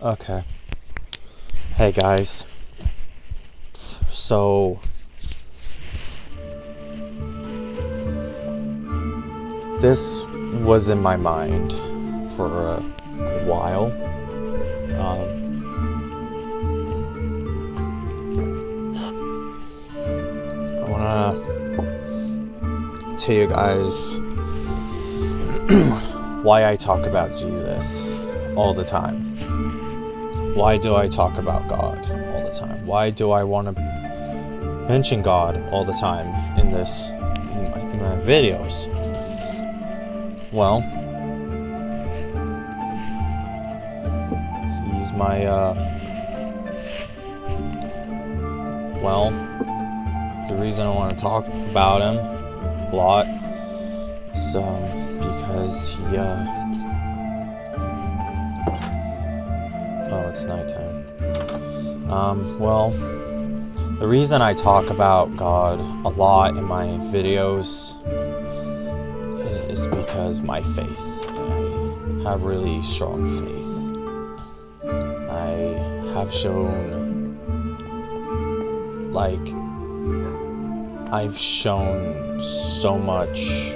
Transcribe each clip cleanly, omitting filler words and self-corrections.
Okay. Hey guys. So this was in my mind for a while. I wanna tell you guys why I talk about Jesus all the time. Why do I talk about God all the time? Why do I want to mention God all the time in my videos? Well, he's my, the reason I want to talk about him a lot is, because he, oh, it's nighttime. The reason I talk about God a lot in my videos is because my faith. I have really strong faith. I have shown, I've shown so much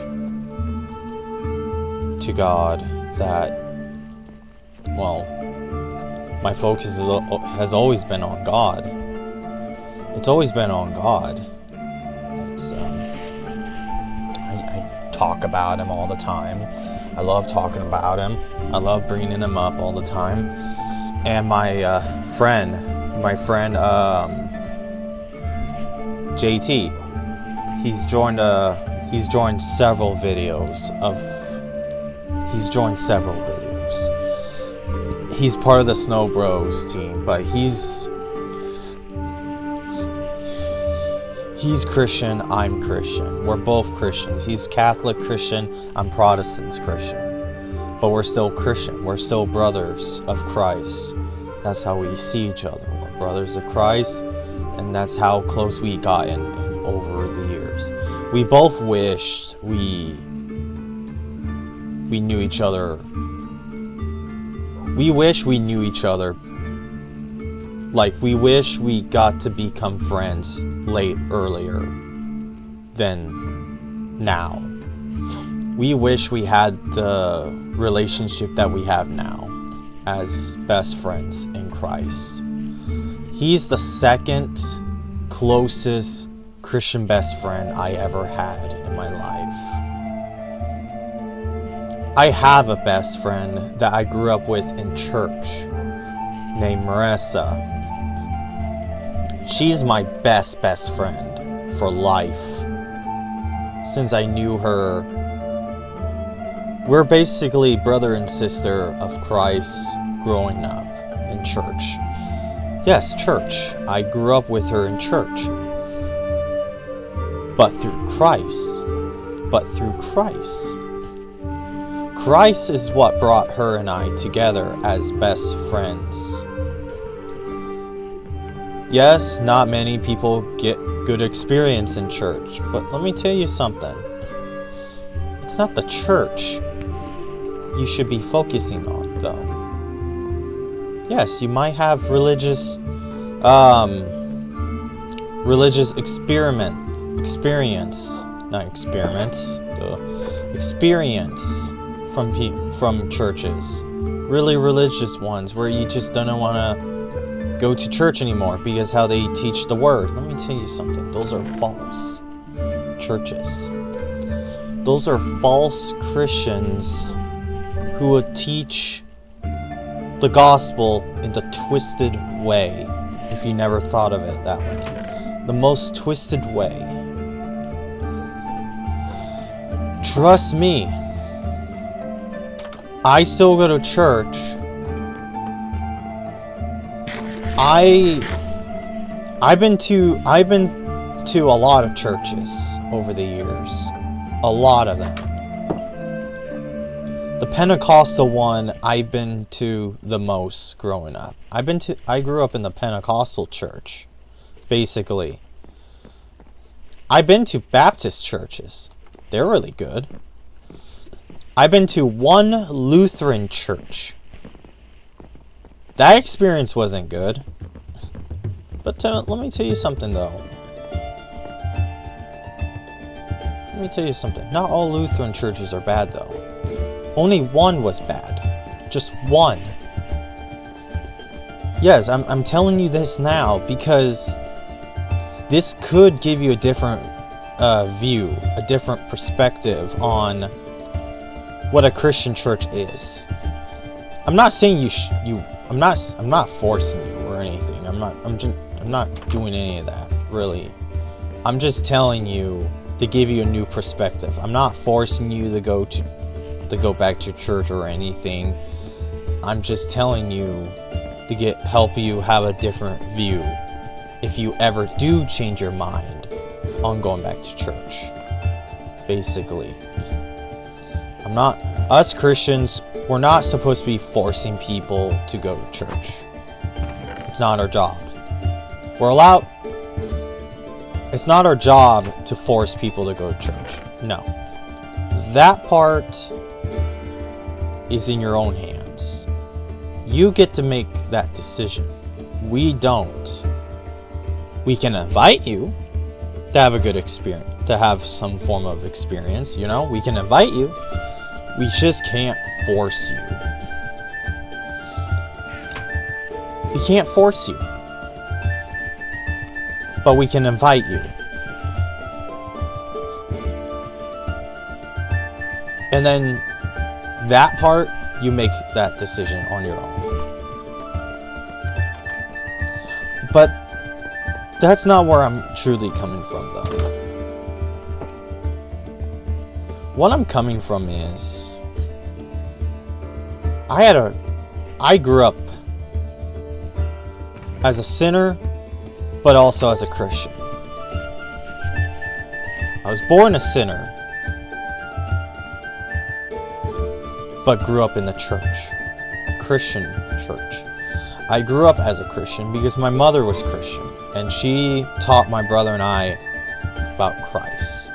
to God that, my focus has always been on God. It's always been on God. It's, I talk about him all the time. I love talking about him. I love bringing him up all the time. And my friend, JT, he's joined several videos. He's part of the Snow Bros team, but he's Christian, I'm Christian. We're both Christians. He's Catholic Christian, I'm Protestant Christian. But we're still Christian. We're still brothers of Christ. That's how we see each other. We're brothers of Christ, and that's how close we gotten over the years. We both wished we knew each other. We wish we knew each other. We wish we got to become friends earlier than now. We wish we had the relationship that we have now as best friends in Christ. He's the second closest Christian best friend I ever had in my life. I have a best friend that I grew up with in church named Marissa. She's my best friend for life. Since I knew her, we're basically brother and sister of Christ growing up in church. Yes, church. I grew up with her in church. But through Christ. Christ is what brought her and I together as best friends. Yes, not many people get good experience in church, but let me tell you something. It's not the church you should be focusing on, though. Experience. Experience from churches, really religious ones, where you just don't want to go to church anymore because how they teach the word. Let me tell you something. Those are false churches. Those are false Christians who would teach the gospel in the twisted way, if you never thought of it that way. The most twisted way. Trust me, I still go to church. I've been to a lot of churches over the years. A lot of them. The Pentecostal one I've been to the most growing up. I grew up in the Pentecostal church, basically. I've been to Baptist churches. They're really good. I've been to one Lutheran church That experience wasn't good. But let me tell you something, though. Let me tell you something. Not all Lutheran churches are bad, though. Only one was bad. Just one. Yes, I'm telling you this now because this could give you a different view, a different perspective on what a Christian church is. I'm not saying I'm not forcing you or anything. I'm not doing any of that, really. I'm just telling you to give you a new perspective. I'm not forcing you to go back to church or anything. I'm just telling you to help you have a different view if you ever do change your mind on going back to church. Basically, us Christians, we're not supposed to be forcing people to go to church. It's not our job. It's not our job to force people to go to church. No. That part is in your own hands. You get to make that decision. We don't. We can invite you to have a good experience, to have some form of experience, you know? We can invite you. We just can't force you. We can't force you. But we can invite you. And then that part, you make that decision on your own. But that's not where I'm truly coming from, though. What I'm coming from is I grew up as a sinner, but also as a Christian. I was born a sinner, but grew up in the church, Christian church. I grew up as a Christian because my mother was Christian, and she taught my brother and I about Christ.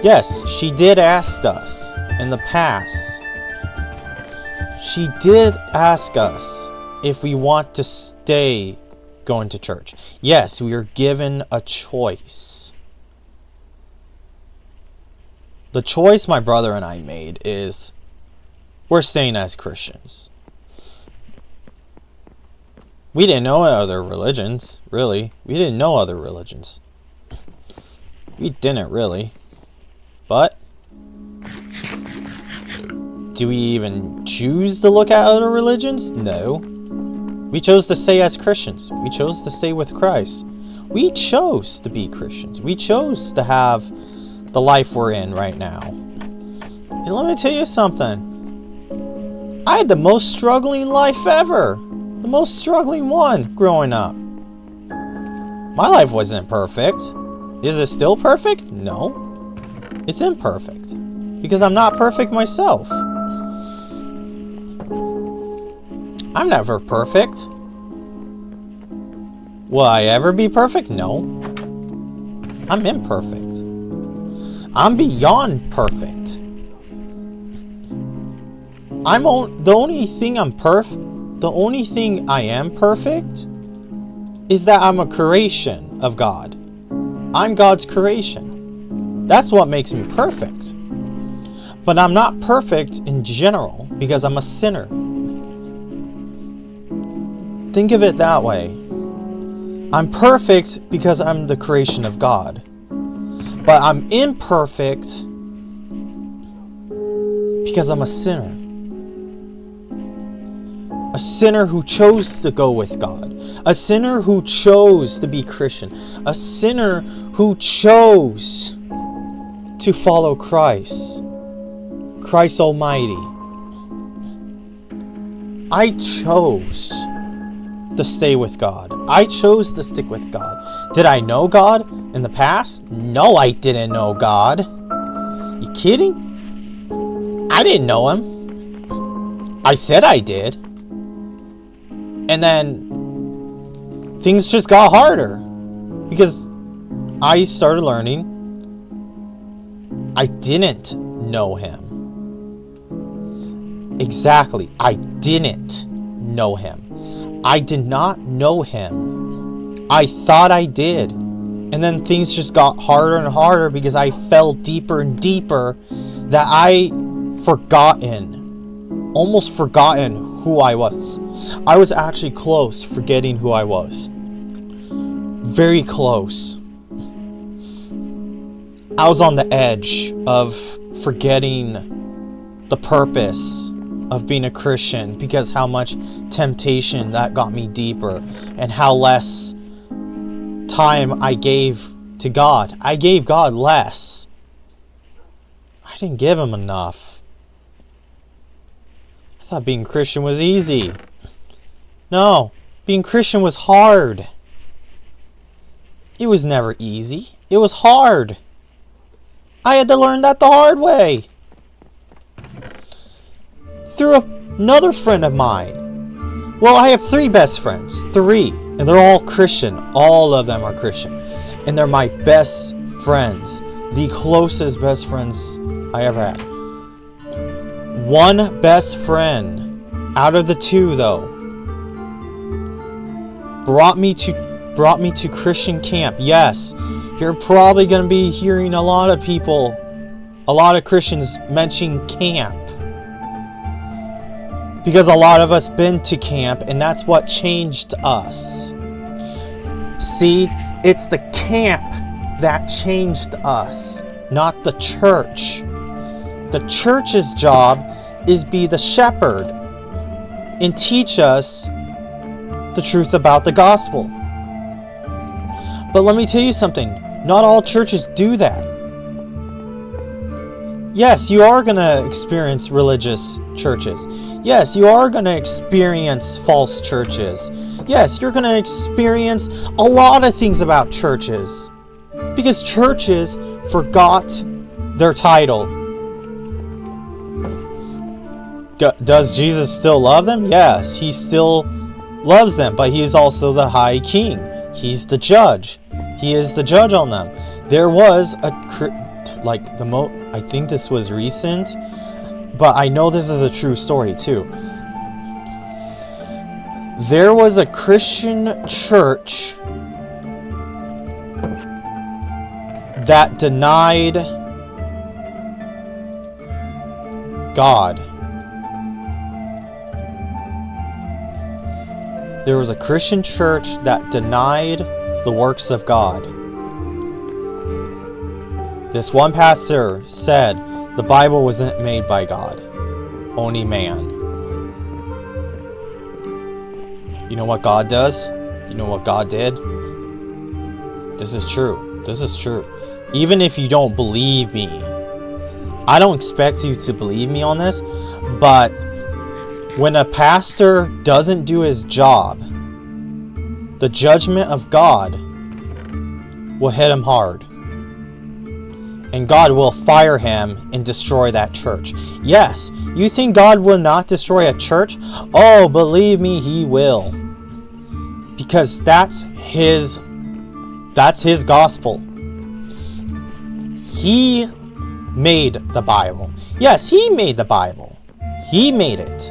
Yes, she did ask us in the past. She did ask us if we want to stay going to church. Yes, we are given a choice. The choice my brother and I made is we're staying as Christians. We didn't know other religions, really. We didn't know other religions. We didn't really. But do we even choose to look at other religions? No. We chose to stay as Christians. We chose to stay with Christ. We chose to be Christians. We chose to have the life we're in right now. And let me tell you something. I had the most struggling life ever. The most struggling one growing up. My life wasn't perfect. Is it still perfect? No. It's imperfect. Because I'm not perfect myself. I'm never perfect. Will I ever be perfect? No. I'm imperfect. I'm beyond perfect. The only thing I am perfect is that I'm a creation of God. I'm God's creation. That's what makes me perfect. But I'm not perfect in general because I'm a sinner. Think of it that way. I'm perfect because I'm the creation of God. But I'm imperfect because I'm a sinner. A sinner who chose to go with God. A sinner who chose to be Christian. A sinner who chose to follow Christ. Christ Almighty. I chose to stay with God. I chose to stick with God. Did I know God in the past? No, I didn't know God. You kidding? I didn't know Him. I said I did. And then things just got harder because I started learning I didn't know Him. Exactly. I didn't know him. I did not know him. I thought I did. And then things just got harder and harder because I fell deeper and deeper that I almost forgotten who I was. I was actually close forgetting who I was. Very close. I was on the edge of forgetting the purpose of being a Christian because how much temptation that got me deeper and how less time I gave to God. I gave God less. I didn't give him enough. I thought being Christian was easy. No, being Christian was hard. It was never easy. It was hard. I had to learn that the hard way. Through another friend of mine. Well, I have 3 best friends. 3. And they're all Christian. All of them are Christian. And they're my best friends. The closest best friends I ever had. One best friend out of the 2, though, brought me to Christian camp. Yes, you're probably going to be hearing a lot of Christians mention camp. Because a lot of us been to camp, and that's what changed us. See, it's the camp that changed us, not the church. The church's job is be the shepherd and teach us the truth about the gospel. But let me tell you something. Not all churches do that. Yes, you are going to experience religious churches. Yes, you are going to experience false churches. Yes, you're going to experience a lot of things about churches. Because churches forgot their title. Does Jesus still love them? Yes, he still loves them, but he is also the high king. He's the judge. He is the judge on them. There was I think this was recent, but I know this is a true story too. There was a Christian church that denied God. There was a Christian church that denied the works of God. This one pastor said the Bible wasn't made by God, only man. You know what God does? You know what God did? This is true. This is true. Even if you don't believe me, I don't expect you to believe me on this, but when a pastor doesn't do his job, the judgment of God will hit him hard. And God will fire him and destroy that church. Yes, you think God will not destroy a church? Oh, believe me, he will. Because that's his gospel. He made the Bible. Yes, he made the Bible. He made it.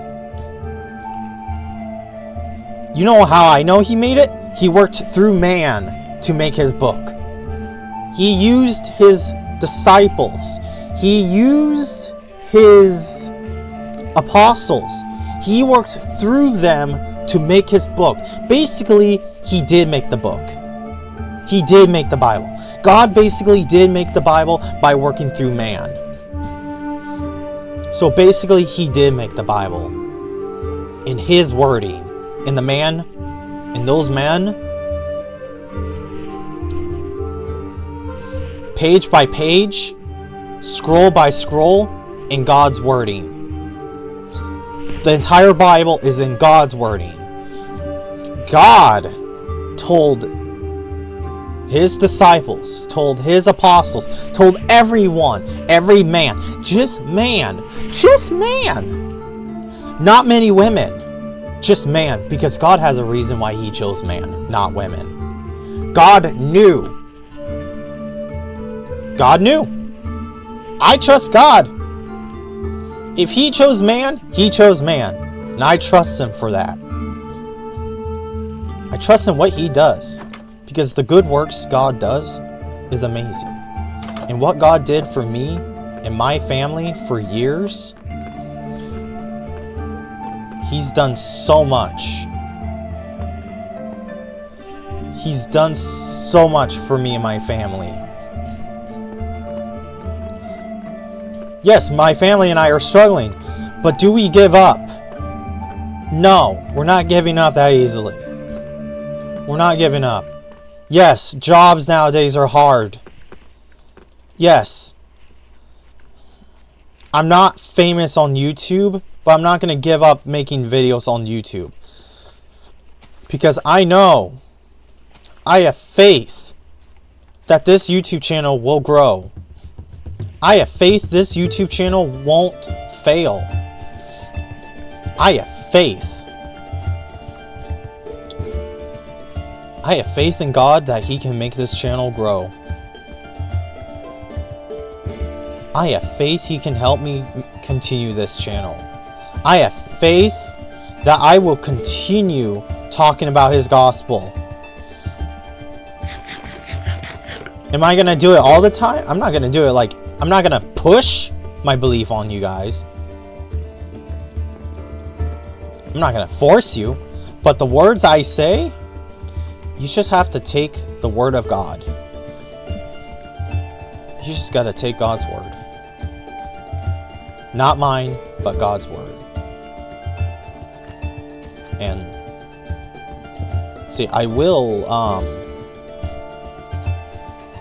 You know how I know he made it? He worked through man to make his book. He used his disciples. He used his apostles. He worked through them to make his book. Basically, he did make the book. He did make the Bible. God basically did make the Bible by working through man. So basically, he did make the Bible in his wording. And the man, and those men, page by page, scroll by scroll, in God's wording. The entire Bible is in God's wording. God told his disciples, told his apostles, told everyone, every man, just man, not many women, just man, because God has a reason why he chose man, not women. God knew. I trust God. If he chose man, he chose man. And I trust him for that. I trust in what he does. Because the good works God does is amazing. And what God did for me and my family for years, he's done so much. He's done so much for me and my family. Yes, my family and I are struggling. But do we give up? No, we're not giving up that easily. We're not giving up. Yes, jobs nowadays are hard. Yes. I'm not famous on YouTube, but I'm not going to give up making videos on YouTube. Because I know, I have faith that this YouTube channel will grow. I have faith this YouTube channel won't fail. I have faith. I have faith in God that he can make this channel grow. I have faith he can help me continue this channel. I have faith that I will continue talking about his gospel. Am I going to do it all the time? I'm not going to do it like, I'm not going to push my belief on you guys. I'm not going to force you. But the words I say, you just have to take the word of God. You just got to take God's word. Not mine, but God's word. And see, I will,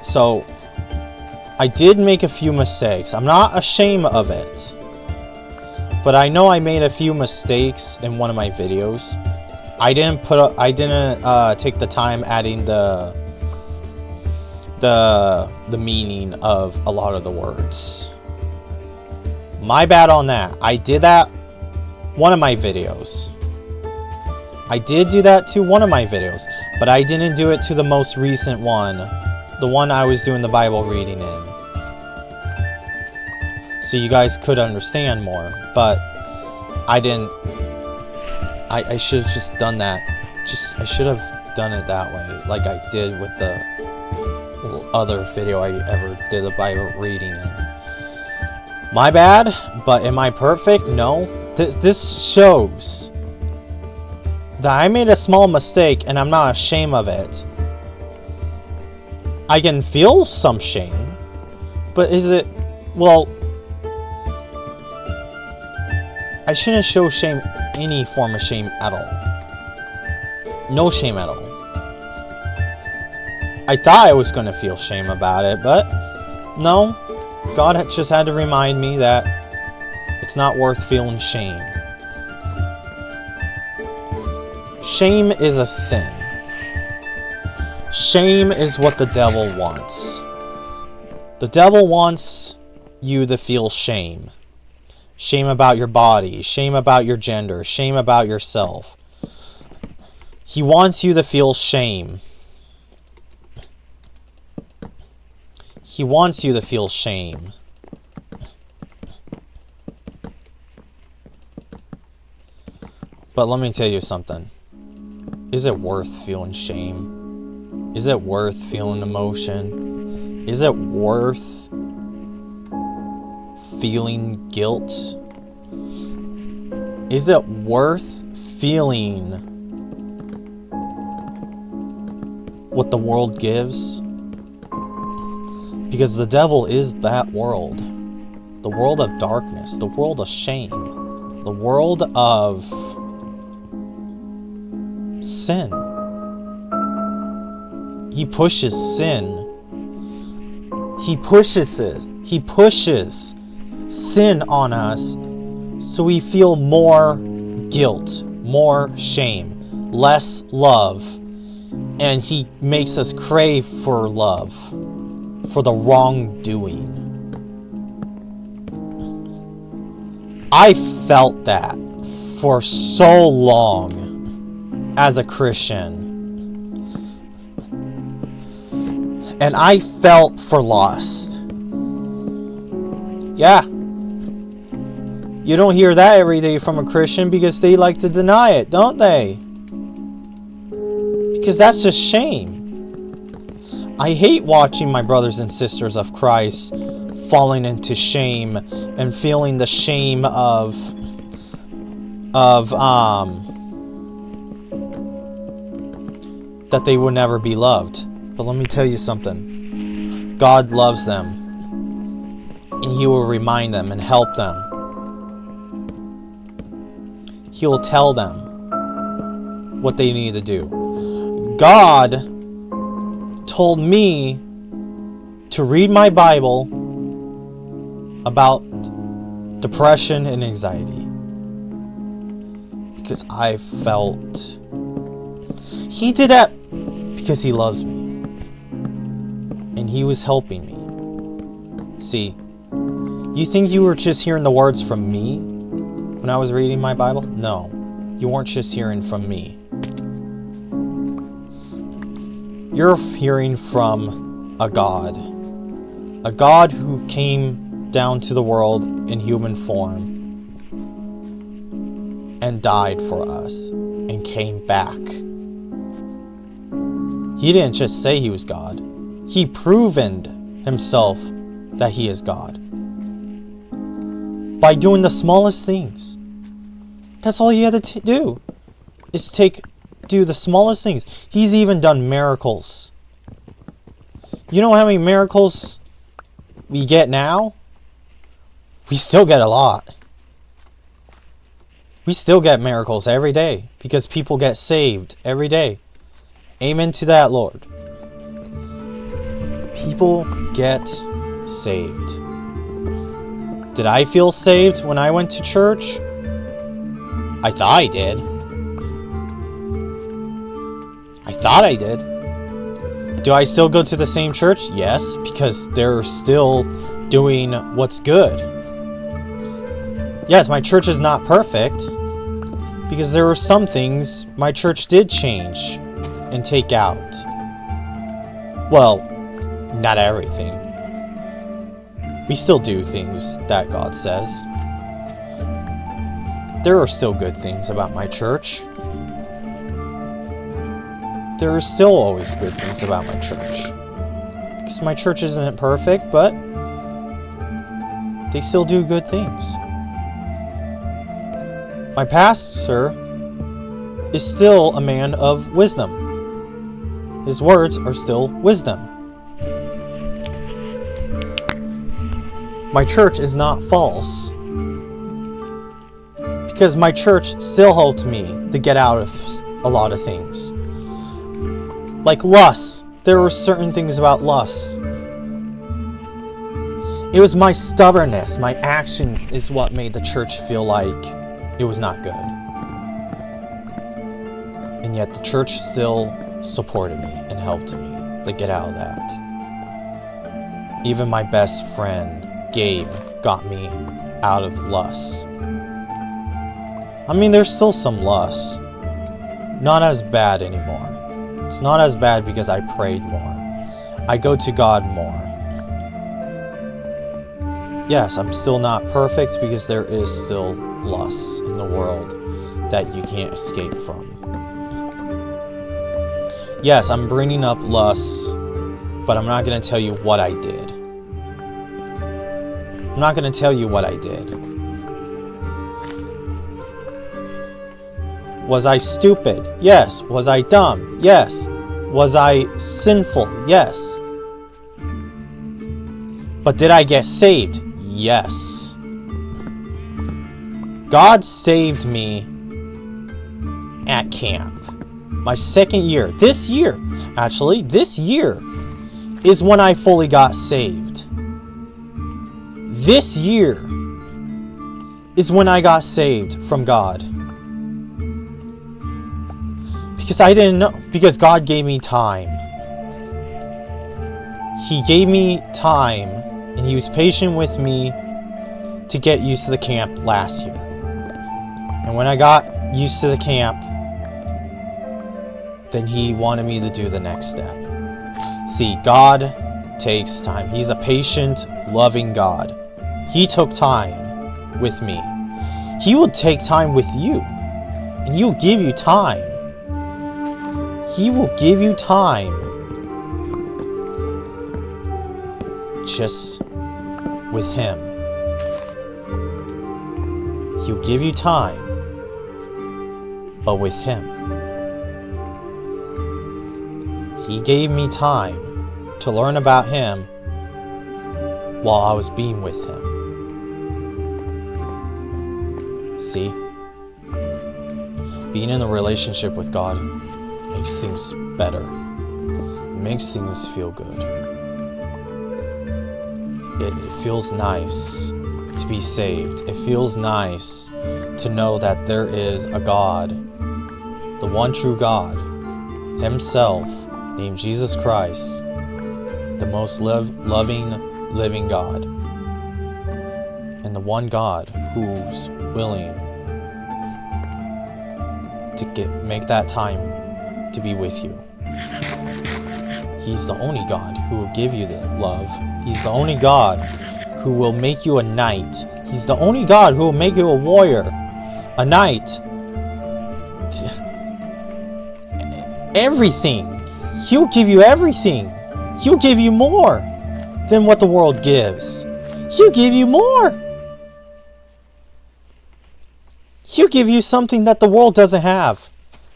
so I did make a few mistakes. I'm not ashamed of it. But I know I made a few mistakes in one of my videos. I didn't take the time adding the meaning of a lot of the words. My bad on that. I did that one of my videos. I did do that to one of my videos, but I didn't do it to the most recent one, the one I was doing the Bible reading in. So you guys could understand more, but I didn't. I should have just done that. I should have done it that way, like I did with the other video I ever did the Bible reading in. My bad, but am I perfect? No. This shows that I made a small mistake and I'm not ashamed of it. I can feel some shame, but is it, well, I shouldn't show shame, any form of shame at all. No shame at all. I thought I was going to feel shame about it, but no. God just had to remind me that it's not worth feeling shame. Shame is a sin. Shame is what the devil wants. The devil wants you to feel shame. Shame about your body, shame about your gender, shame about yourself. He wants you to feel shame. He wants you to feel shame. But let me tell you something. Is it worth feeling shame? Is it worth feeling emotion? Is it worth feeling guilt? Is it worth feeling what the world gives? Because the devil is that world. The world of darkness. The world of shame. The world of sin. He pushes sin. He pushes it. He pushes sin on us so we feel more guilt, more shame, less love. And he makes us crave for love, for the wrongdoing. I felt that for so long as a Christian. And I felt for lust. Yeah. You don't hear that every day from a Christian because they like to deny it, don't they? Because that's just shame. I hate watching my brothers and sisters of Christ falling into shame and feeling the shame of that they will never be loved. But let me tell you something. God loves them, and He will remind them and help them. He will tell them what they need to do. God told me to read my Bible about depression and anxiety because I felt He did that because He loves me and He was helping me. See, you think you were just hearing the words from me when I was reading my Bible? No, you weren't just hearing from me. You're hearing from a God who came down to the world in human form and died for us and came back. He didn't just say He was God. He proven Himself that He is God by doing the smallest things. That's all He had to do, is do the smallest things. He's even done miracles. You know how many miracles we get now? We still get a lot. We still get miracles every day because people get saved every day. Amen to that, Lord. People get saved. Did I feel saved when I went to church? I thought I did. I thought I did. Do I still go to the same church? Yes, because they're still doing what's good. Yes, my church is not perfect, because there were some things my church did change and take out. Well, not everything. We still do things that God says. There are still good things about my church. There are still always good things about my church. Because my church isn't perfect, but they still do good things. My pastor is still a man of wisdom. His words are still wisdom. My church is not false. Because my church still helped me to get out of a lot of things. Like lust. There were certain things about lust. It was my stubbornness, my actions is what made the church feel like it was not good. And yet the church still supported me and helped me to get out of that. Even my best friend, Gabe, got me out of lust. I mean, there's still some lust. Not as bad anymore. It's not as bad because I prayed more. I go to God more. Yes, I'm still not perfect because there is still lust in the world that you can't escape from. Yes, I'm bringing up lust, but I'm not going to tell you what I did. I'm not going to tell you what I did. Was I stupid? Yes. Was I dumb? Yes. Was I sinful? Yes. But did I get saved? Yes. God saved me at camp. My second year. This year is when I fully got saved. This year is when I got saved from God. Because I didn't know. Because God gave me time. He gave me time, and He was patient with me to get used to the camp last year. And when I got used to the camp, then He wanted me to do the next step. See, God takes time. He's a patient, loving God. He took time with me. He will take time with you. And He will give you time. He will give you time. Just with Him. He'll give you time. But with Him. He gave me time to learn about Him while I was being with Him. See? Being in a relationship with God makes things better. It makes things feel good. It feels nice to be saved. It feels nice to know that there is a God, the one true God, Himself, named Jesus Christ, the most loving, living God, and the one God who's willing to make that time to be with you. He's the only God who will give you the love. He's the only God who will make you a knight. He's the only God who will make you a warrior, a knight. Everything. He'll give you everything. He'll give you more than what the world gives. He'll give you more. He'll give you something that the world doesn't have.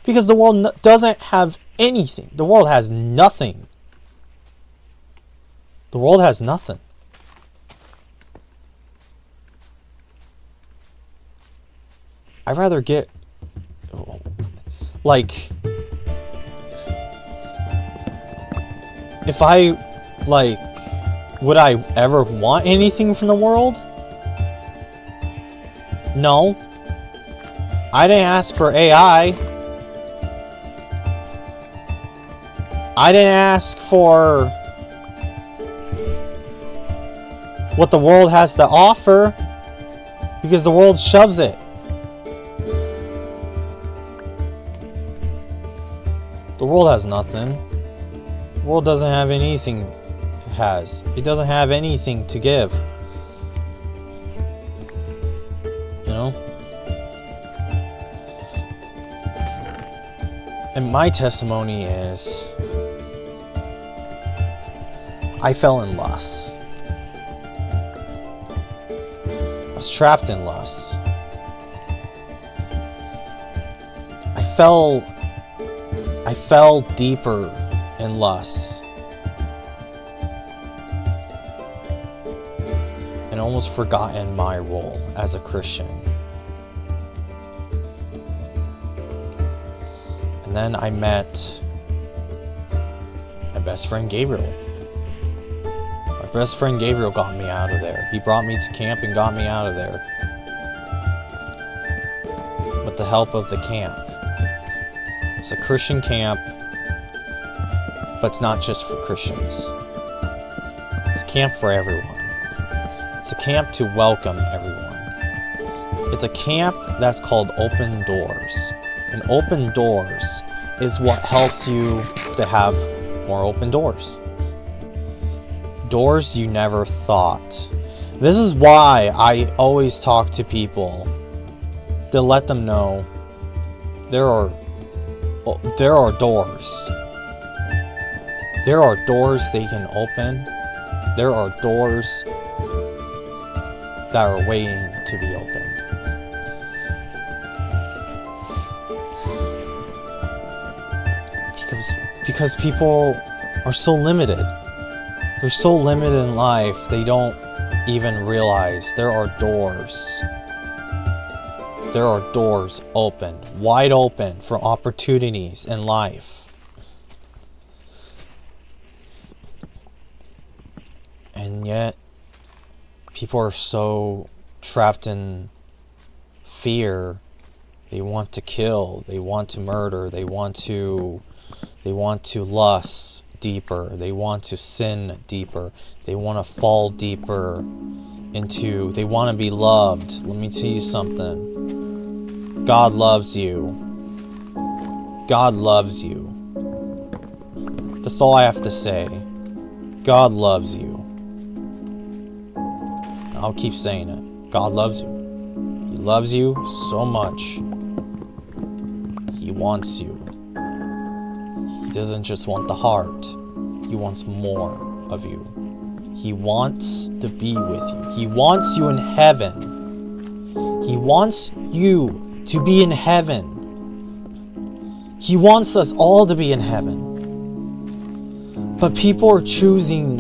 Because the world doesn't have anything. The world has nothing. The world has nothing. I'd rather get, like, if I, like, would I ever want anything from the world? No. I didn't ask for AI. I didn't ask for what the world has to offer, because the world shoves it. The world has nothing. The world doesn't have anything it has. It doesn't have anything to give. You know? And my testimony is, I fell in lust. I was trapped in lust. I fell deeper in lust. And almost forgotten my role as a Christian. And then I met my best friend Gabriel. My best friend Gabriel got me out of there. He brought me to camp and got me out of there. With the help of the camp. It's a Christian camp, but it's not just for Christians. It's a camp for everyone. It's a camp to welcome everyone. It's a camp that's called Open Doors. And Open Doors is what helps you to have more open doors. Doors you never thought. This is why I always talk to people to let them know there are doors. There are doors they can open. There are doors that are waiting to be opened. Because people are so limited. They're so limited in life, they don't even realize there are doors. There are doors open, wide open for opportunities in life. And yet, people are so trapped in fear. They want to kill, they want to murder, they want to lust deeper, they want to sin deeper, they want to fall deeper into, they want to be loved. Let me tell you something. God loves you. God loves you. That's all I have to say. God loves you. I'll keep saying it. God loves you. He loves you so much. He wants you. He doesn't just want the heart. He wants more of you. He wants to be with you. He wants you in heaven. He wants you to be in heaven. He wants us all to be in heaven. But people are choosing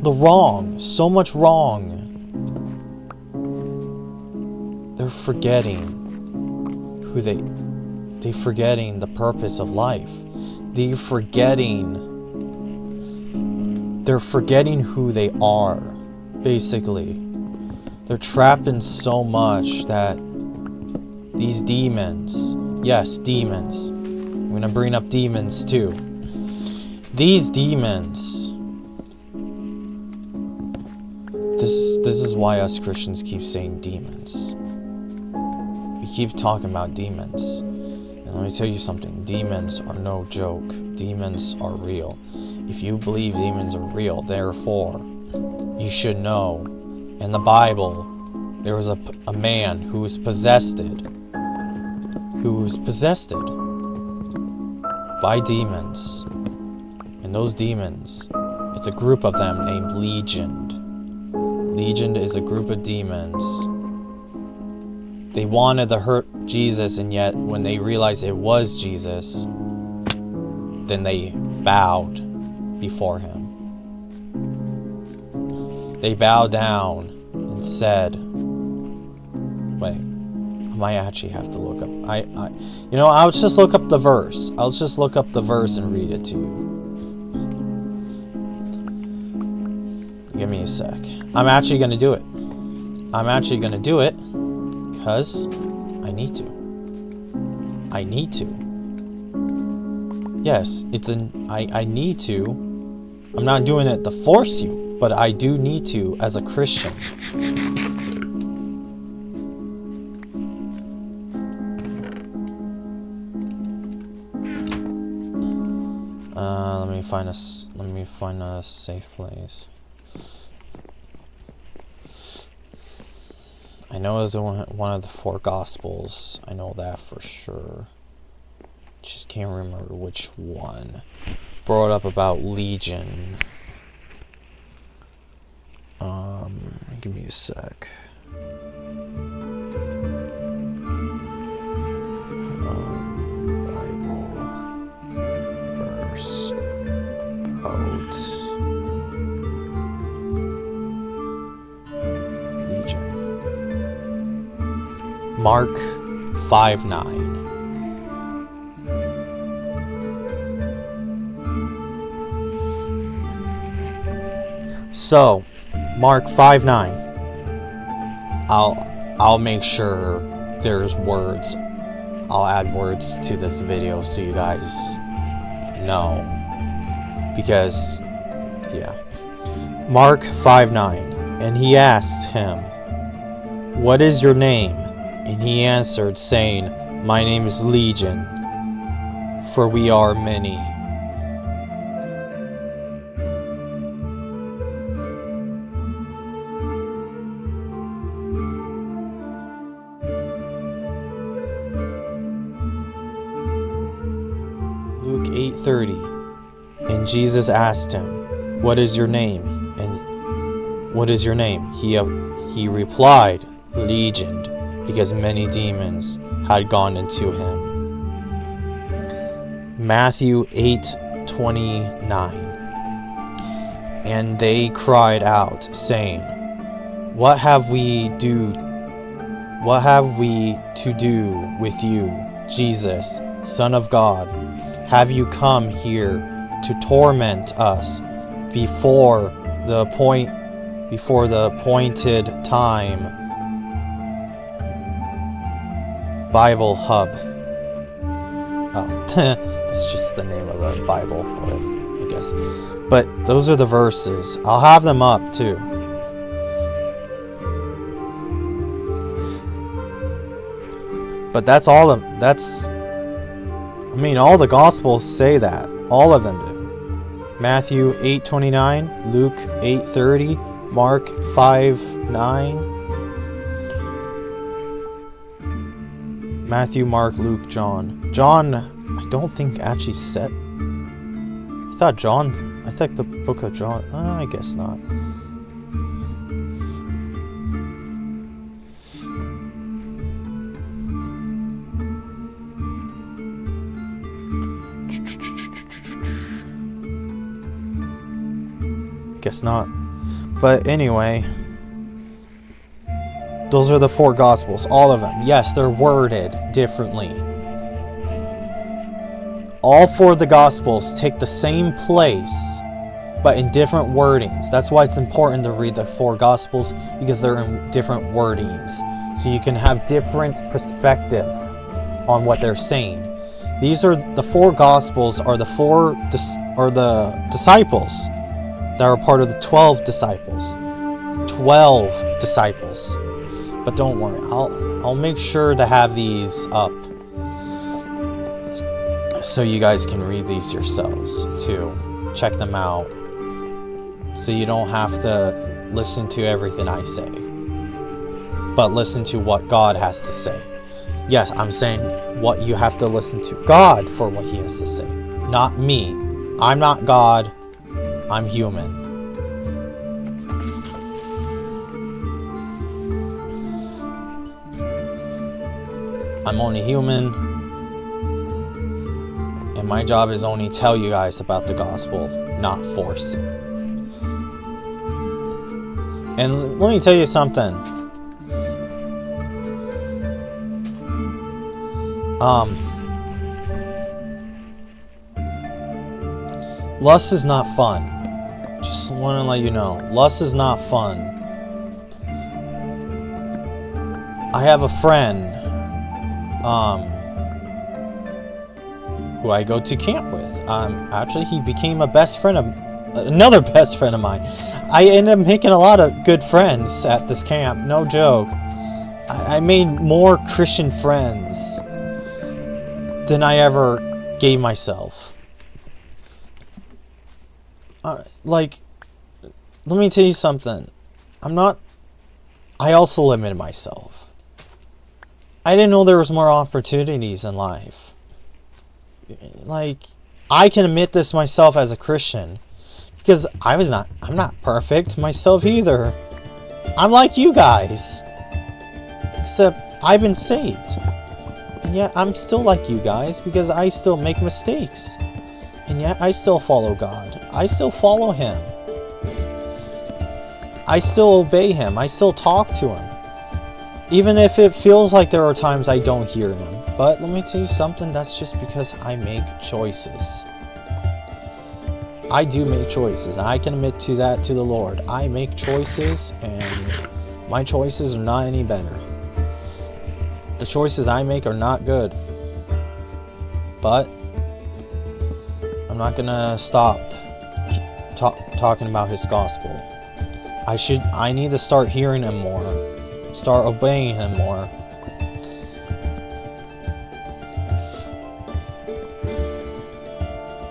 the wrong, so much wrong. They're forgetting who they're forgetting the purpose of life. They're forgetting who they are, basically. They're trapped in so much that these demons, yes, demons. I'm gonna bring up demons too. These demons. This is why us Christians keep saying demons. We keep talking about demons. And let me tell you something. Demons are no joke. Demons are real. If you believe demons are real, therefore, you should know. In the Bible, there was a man who was possessed by demons. And those demons, it's a group of them named Legion. Legion is a group of demons. They wanted to hurt Jesus, and yet when they realized it was Jesus, then they bowed before him. They bowed down and said, wait, I might actually have to look up. I'll just look up the verse. I'll just look up the verse and read it to you. Give me a sec. I'm actually going to do it. I'm actually going to do it because I need to. I need to. Yes, I need to. I'm not doing it to force you, but I do need to as a Christian. Let me find a safe place. I know it's one of the 4 Gospels. I know that for sure. Just can't remember which one. Brought up about Legion. Give me a sec. Bible verse about Legion. Mark 5:9. So, Mark 5:9. I'll make sure there's words. I'll add words to this video so you guys know. Because, yeah. Mark 5:9. And he asked him, "What is your name?" And he answered, saying, "My name is Legion, for we are many." Luke 8:30. And Jesus asked him, "What is your name?" And what is your name? He replied, "Legion," because many demons had gone into him. Matthew 8:29. And they cried out, saying, What have we to do with you, Jesus, Son of God? Have you come here to torment us before the appointed time? Bible Hub. Oh, that's just the name of the Bible for it, I guess. But those are the verses. I'll have them up too. But that's all of all the Gospels say that. All of them do. Matthew 8:29, Luke 8:30, Mark 5:9. Matthew, Mark, Luke, John. John, I don't think actually said. I thought the book of John. I guess not. Guess not. But anyway, those are the 4 Gospels, all of them. Yes, they're worded differently. All 4 of the Gospels take the same place, but in different wordings. That's why it's important to read the 4 Gospels, because they're in different wordings. So you can have different perspective on what they're saying. These are the 4 Gospels are the disciples that are part of the 12 disciples. 12 disciples. But don't worry, I'll make sure to have these up so you guys can read these yourselves too. Check them out. So you don't have to listen to everything I say, but listen to what God has to say. Yes, I'm saying what you have to listen to God for what he has to say, not me. I'm not God. I'm human. I'm only human, and my job is only tell you guys about the gospel, not force it. And let me tell you something. Lust is not fun. Just want to let you know. Lust is not fun. I have a friend who I go to camp with. Actually, he became another best friend of mine. I ended up making a lot of good friends at this camp. No joke. I made more Christian friends than I ever gave myself. Let me tell you something. I also limited myself. I didn't know there was more opportunities in life. I can admit this myself as a Christian, because I'm not perfect myself either. I'm like you guys. Except I've been saved. And yet I'm still like you guys, because I still make mistakes. And yet I still follow God. I still follow him. I still obey him. I still talk to him. Even if it feels like there are times I don't hear him. But let me tell you something, that's just because I make choices. I do make choices. I can admit to that to the Lord. I make choices, and my choices are not any better. The choices I make are not good. But I'm not gonna stop talking about his gospel. I need to start hearing him more. Start obeying him more.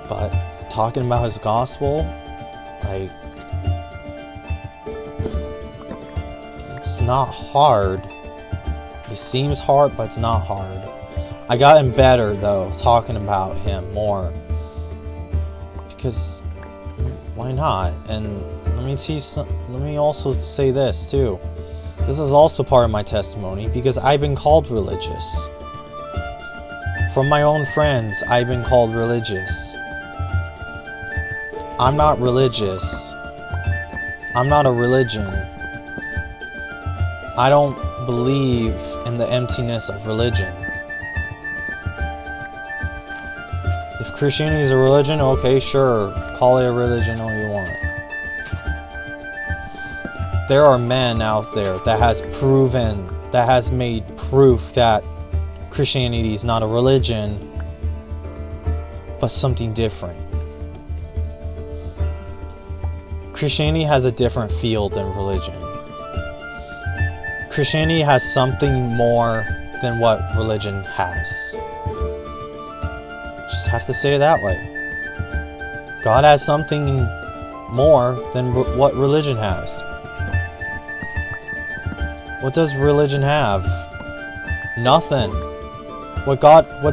But talking about his gospel, it's not hard. It seems hard, but it's not hard. I gotten better though, talking about him more. Because why not? And let me also say this too. This is also part of my testimony, because I've been called religious. From my own friends, I've been called religious. I'm not religious. I'm not a religion. I don't believe in the emptiness of religion. If Christianity is a religion, okay, sure, call it a religion all you want. There are men out there that has made proof that Christianity is not a religion, but something different. Christianity has a different feel than religion. Christianity has something more than what religion has. Just have to say it that way. God has something more than what religion has. What does religion have? Nothing. What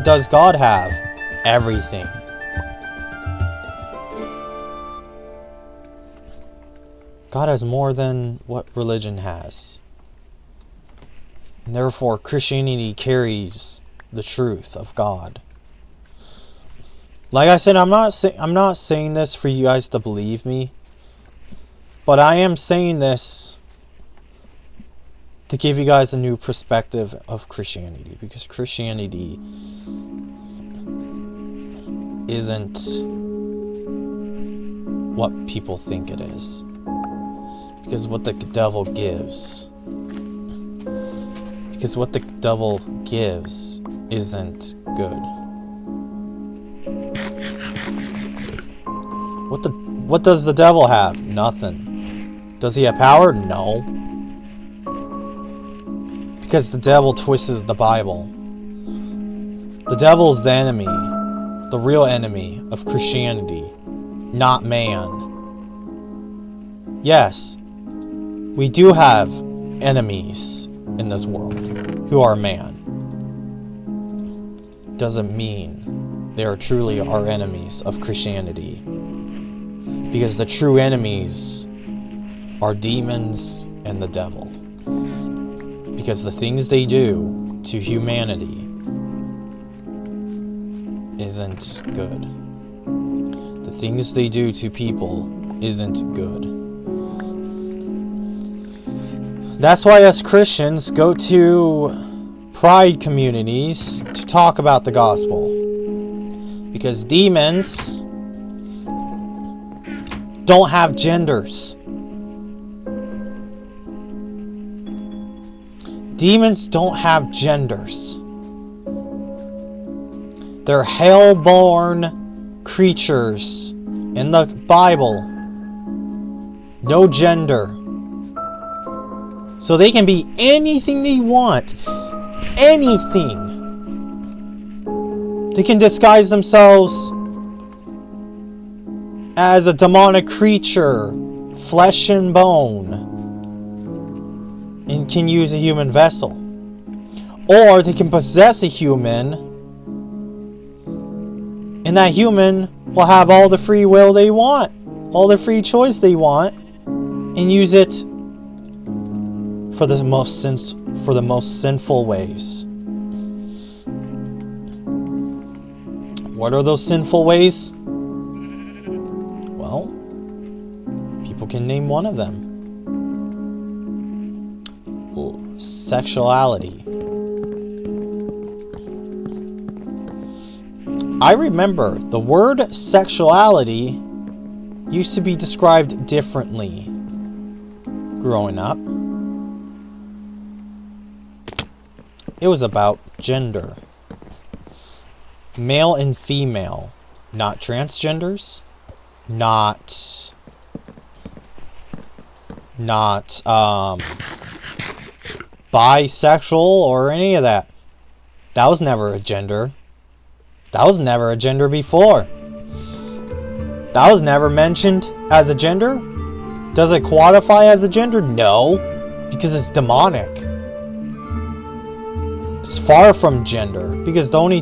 does God have? Everything. God has more than what religion has. And therefore, Christianity carries the truth of God. Like I said, I'm not saying this for you guys to believe me, but I am saying this to give you guys a new perspective of Christianity, because Christianity isn't what people think it is. Because what the devil gives. Because what the devil gives isn't good. What does the devil have? Nothing. Does he have power? No. Because the devil twists the Bible. The devil's the enemy. The real enemy of Christianity. Not man. Yes. We do have enemies in this world who are man. Doesn't mean they are truly our enemies of Christianity. Because the true enemies are demons and the devil. Because the things they do to humanity isn't good. The things they do to people isn't good. That's why us Christians go to pride communities to talk about the gospel. Because demons don't have genders. Demons don't have genders. They're hell-born creatures in the Bible. No gender. So they can be anything they want. Anything. They can disguise themselves as a demonic creature, flesh and bone, and can use a human vessel. Or they can possess a human, and that human will have all the free will they want, all the free choice they want, and use it for the most sinful ways. What are those sinful ways? Well, people can name one of them. Sexuality. I remember the word sexuality used to be described differently growing up. It was about gender. Male and female. Not transgenders. Not bisexual or any of that. That was never a gender. That was never a gender before. That was never mentioned as a gender. Does it qualify as a gender? No, because it's demonic. It's far from gender, because the only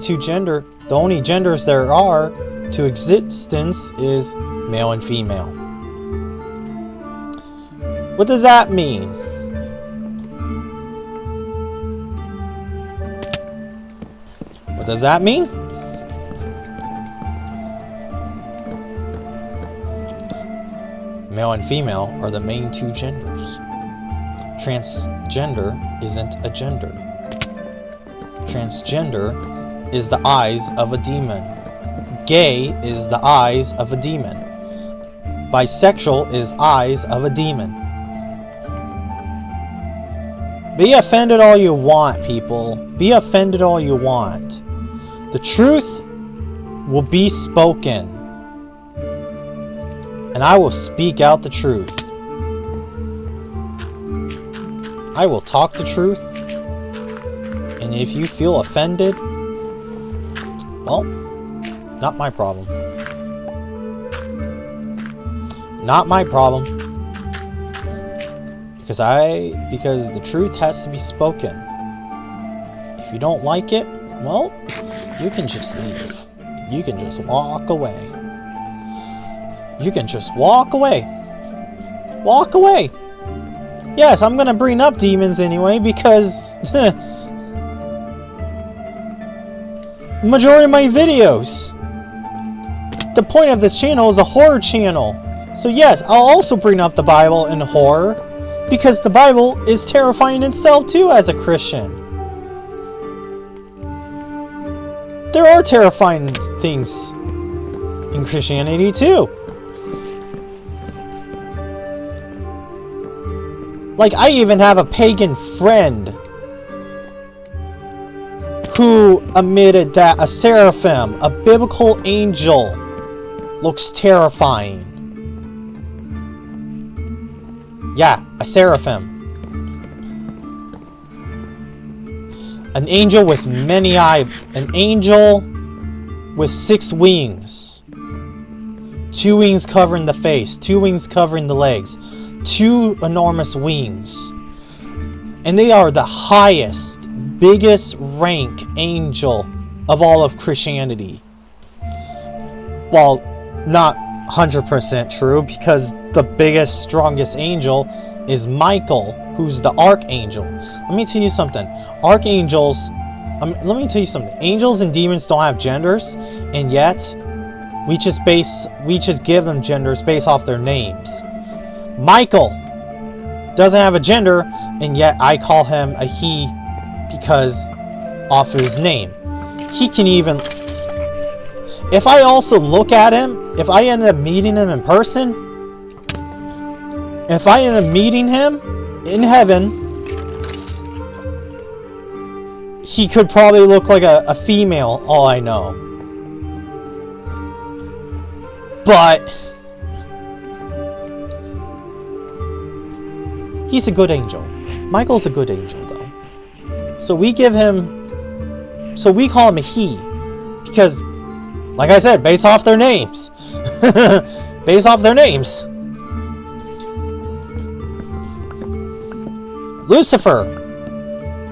genders there are to existence is male and female. What does that mean? What does that mean? Male and female are the main two genders. Transgender isn't a gender. Transgender is the eyes of a demon. Gay is the eyes of a demon. Bisexual is eyes of a demon. Be offended all you want, people. Be offended all you want. The truth will be spoken. And I will speak out the truth. I will talk the truth. And if you feel offended, well, not my problem. Not my problem. Because the truth has to be spoken. If you don't like it, Well, you can just leave. You can just walk away. You can just walk away. Walk away. Yes, I'm gonna bring up demons anyway because the majority of my videos, the point of this channel is a horror channel. So yes, I'll also bring up the Bible and horror because the Bible is terrifying itself too as a Christian. There are terrifying things in Christianity too. Like, I even have a pagan friend who admitted that a seraphim, a biblical angel, looks terrifying. Yeah, a seraphim. An angel with many eyes. An angel with 6 wings. 2 wings covering the face. 2 wings covering the legs. 2 enormous wings. And they are the highest, biggest rank angel of all of Christianity. Well, not 100% true, because the biggest, strongest angel is Michael, who's the archangel. Let me tell you something. Archangels, let me tell you something. Angels and demons don't have genders, and yet we just give them genders based off their names. Michael doesn't have a gender, and yet I call him a he because off of his name. He can even, if I also look at him, if I end up meeting him in person, if I end up meeting him in heaven, he could probably look like a female, all I know. But he's a good angel. Michael's a good angel, though. So we call him a he. Because, like I said, based off their names. Based off their names. Lucifer.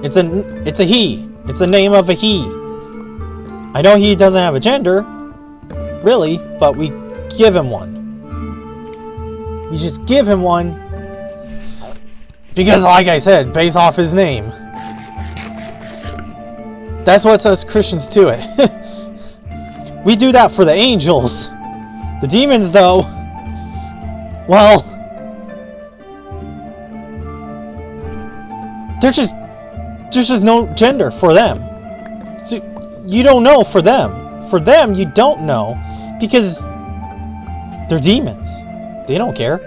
It's a he. It's the name of a he. I know he doesn't have a gender, really, but we give him one. We just give him one. Because, like I said, based off his name. That's what us Christians do it. We do that for the angels. The demons, though, well, there's just no gender for them. So you don't know for them. For them, you don't know because they're demons. They don't care.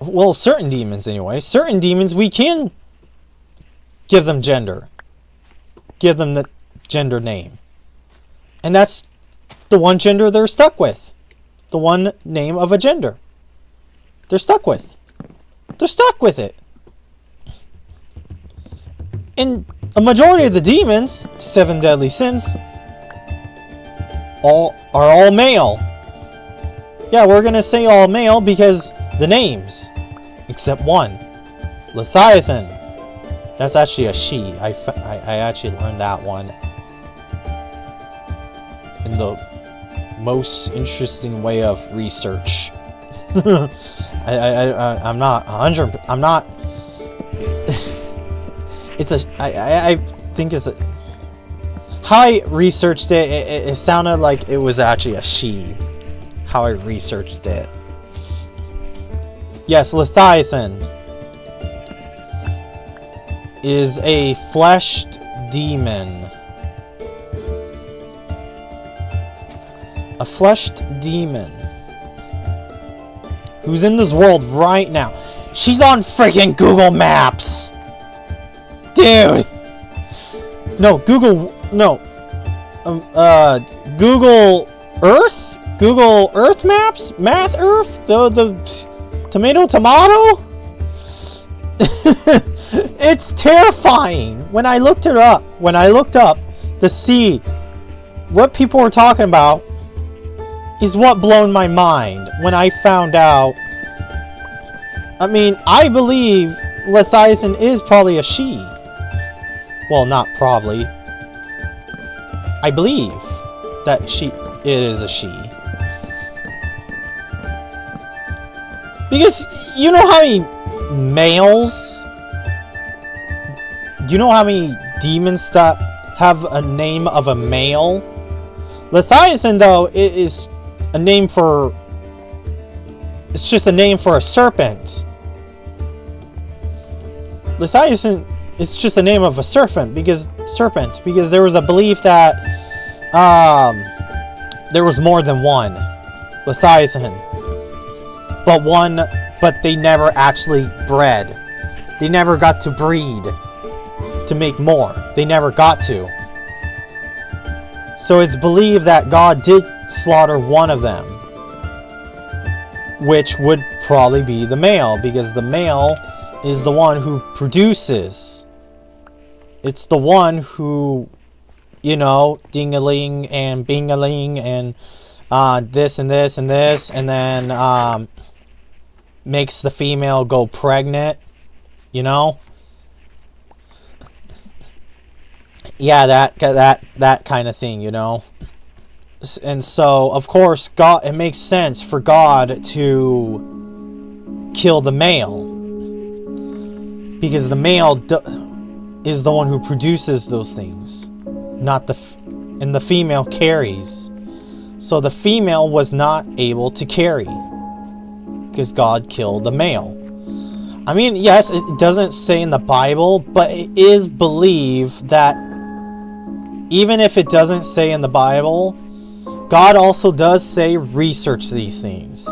Well, certain demons anyway. Certain demons we can give them gender. Give them the gender name. And that's the one gender they're stuck with. The one name of a gender. They're stuck with. They're stuck with it. And a majority of the demons, 7 deadly sins, are all male. Yeah, we're gonna say all male because the names, except one, Leviathan. That's actually a she. I actually learned that one in the most interesting way of research. I'm not 100. I'm not. It's a. I think it's a. How I researched it, it sounded like it was actually a she. How I researched it. Yes, Leviathan is a fleshed demon. A fleshed demon who's in this world right now. She's on freaking Google Maps. Dude. No, Google. No. Google Earth? Google Earth Maps? Math Earth? The tomato? It's terrifying. When I looked it up, to see what people were talking about is what blown my mind when I found out. I mean, I believe Leviathan is probably a she. Well, not probably. I believe that it is a she. Because you know how many males, you know how many demons that have a name of a male? Leviathan, though, it is a name for, it's just a name for a serpent. Leviathan is just a name of a serpent because there was a belief that there was more than one Leviathan, but they never actually bred. They never got to breed to make more. They never got to. So it's believed that God did slaughter one of them, which would probably be the male, because the male is the one who produces. It's the one who, you know, ding-a-ling and bing-a-ling and this and this and this, and then makes the female go pregnant, you know? Yeah, that kind of thing, you know? And so, of course, God, it makes sense for God to kill the male, because the male is the one who produces those things, not and the female carries. So the female was not able to carry because God killed the male. I mean, yes, it doesn't say in the Bible, but it is believed that even if it doesn't say in the Bible, God also does say research these things.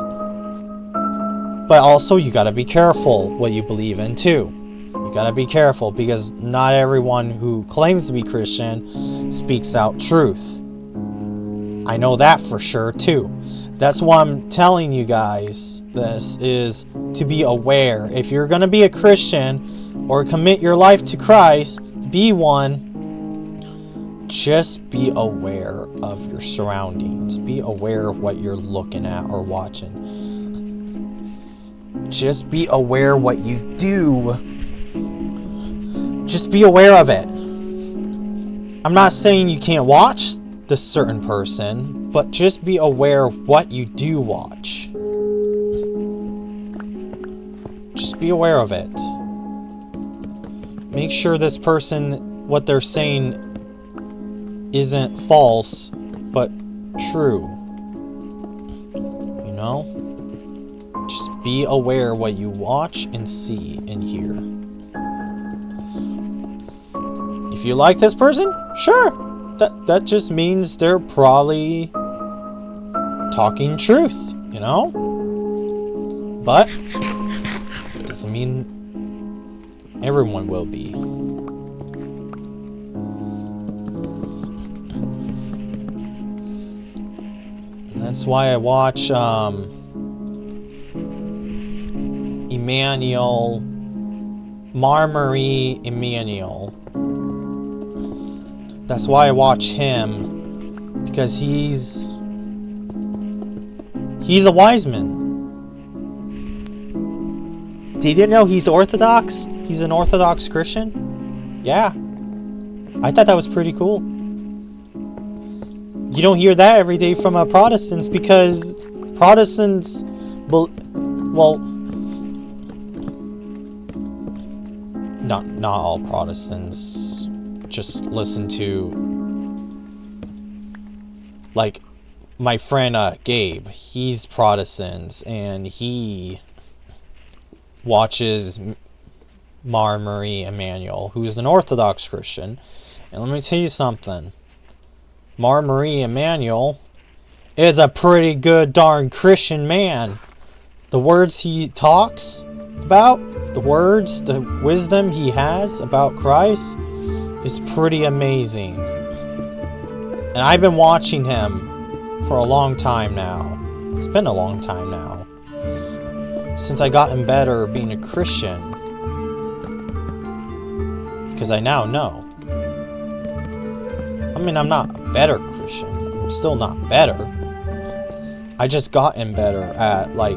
But also, you gotta be careful what you believe in too. You gotta be careful, because not everyone who claims to be Christian speaks out truth. I know that for sure too. That's why I'm telling you guys this, is to be aware. If you're gonna be a Christian or commit your life to Christ, be one, just be aware of your surroundings. Be aware of what you're looking at or watching. Just be aware what you do. Just be aware of it. I'm not saying you can't watch this certain person, but just be aware of what you do watch. Just be aware of it. Make sure this person, what they're saying, isn't false, but true. You know? Just be aware what you watch and see and hear. If you like this person, sure. That just means they're probably talking truth, you know? But it doesn't mean everyone will be. And that's why I watch Emmanuel, Marmarie Emmanuel. That's why I watch him, because he's a wise man. Did you know he's Orthodox? He's an Orthodox Christian? Yeah. I thought that was pretty cool. You don't hear that every day from Protestants, because Protestants, well, not all Protestants just listen to, like, my friend Gabe. He's Protestant, and he watches Marie Emmanuel, who's an Orthodox Christian. And let me tell you something. Marie Emmanuel is a pretty good darn Christian man. The words he talks about, the words, the wisdom he has about Christ is pretty amazing. And I've been watching him for a long time now. It's been a long time now. Since I gotten better being a Christian. Because I now know. I mean, I'm not a better Christian. I'm still not better. I just gotten better at, like,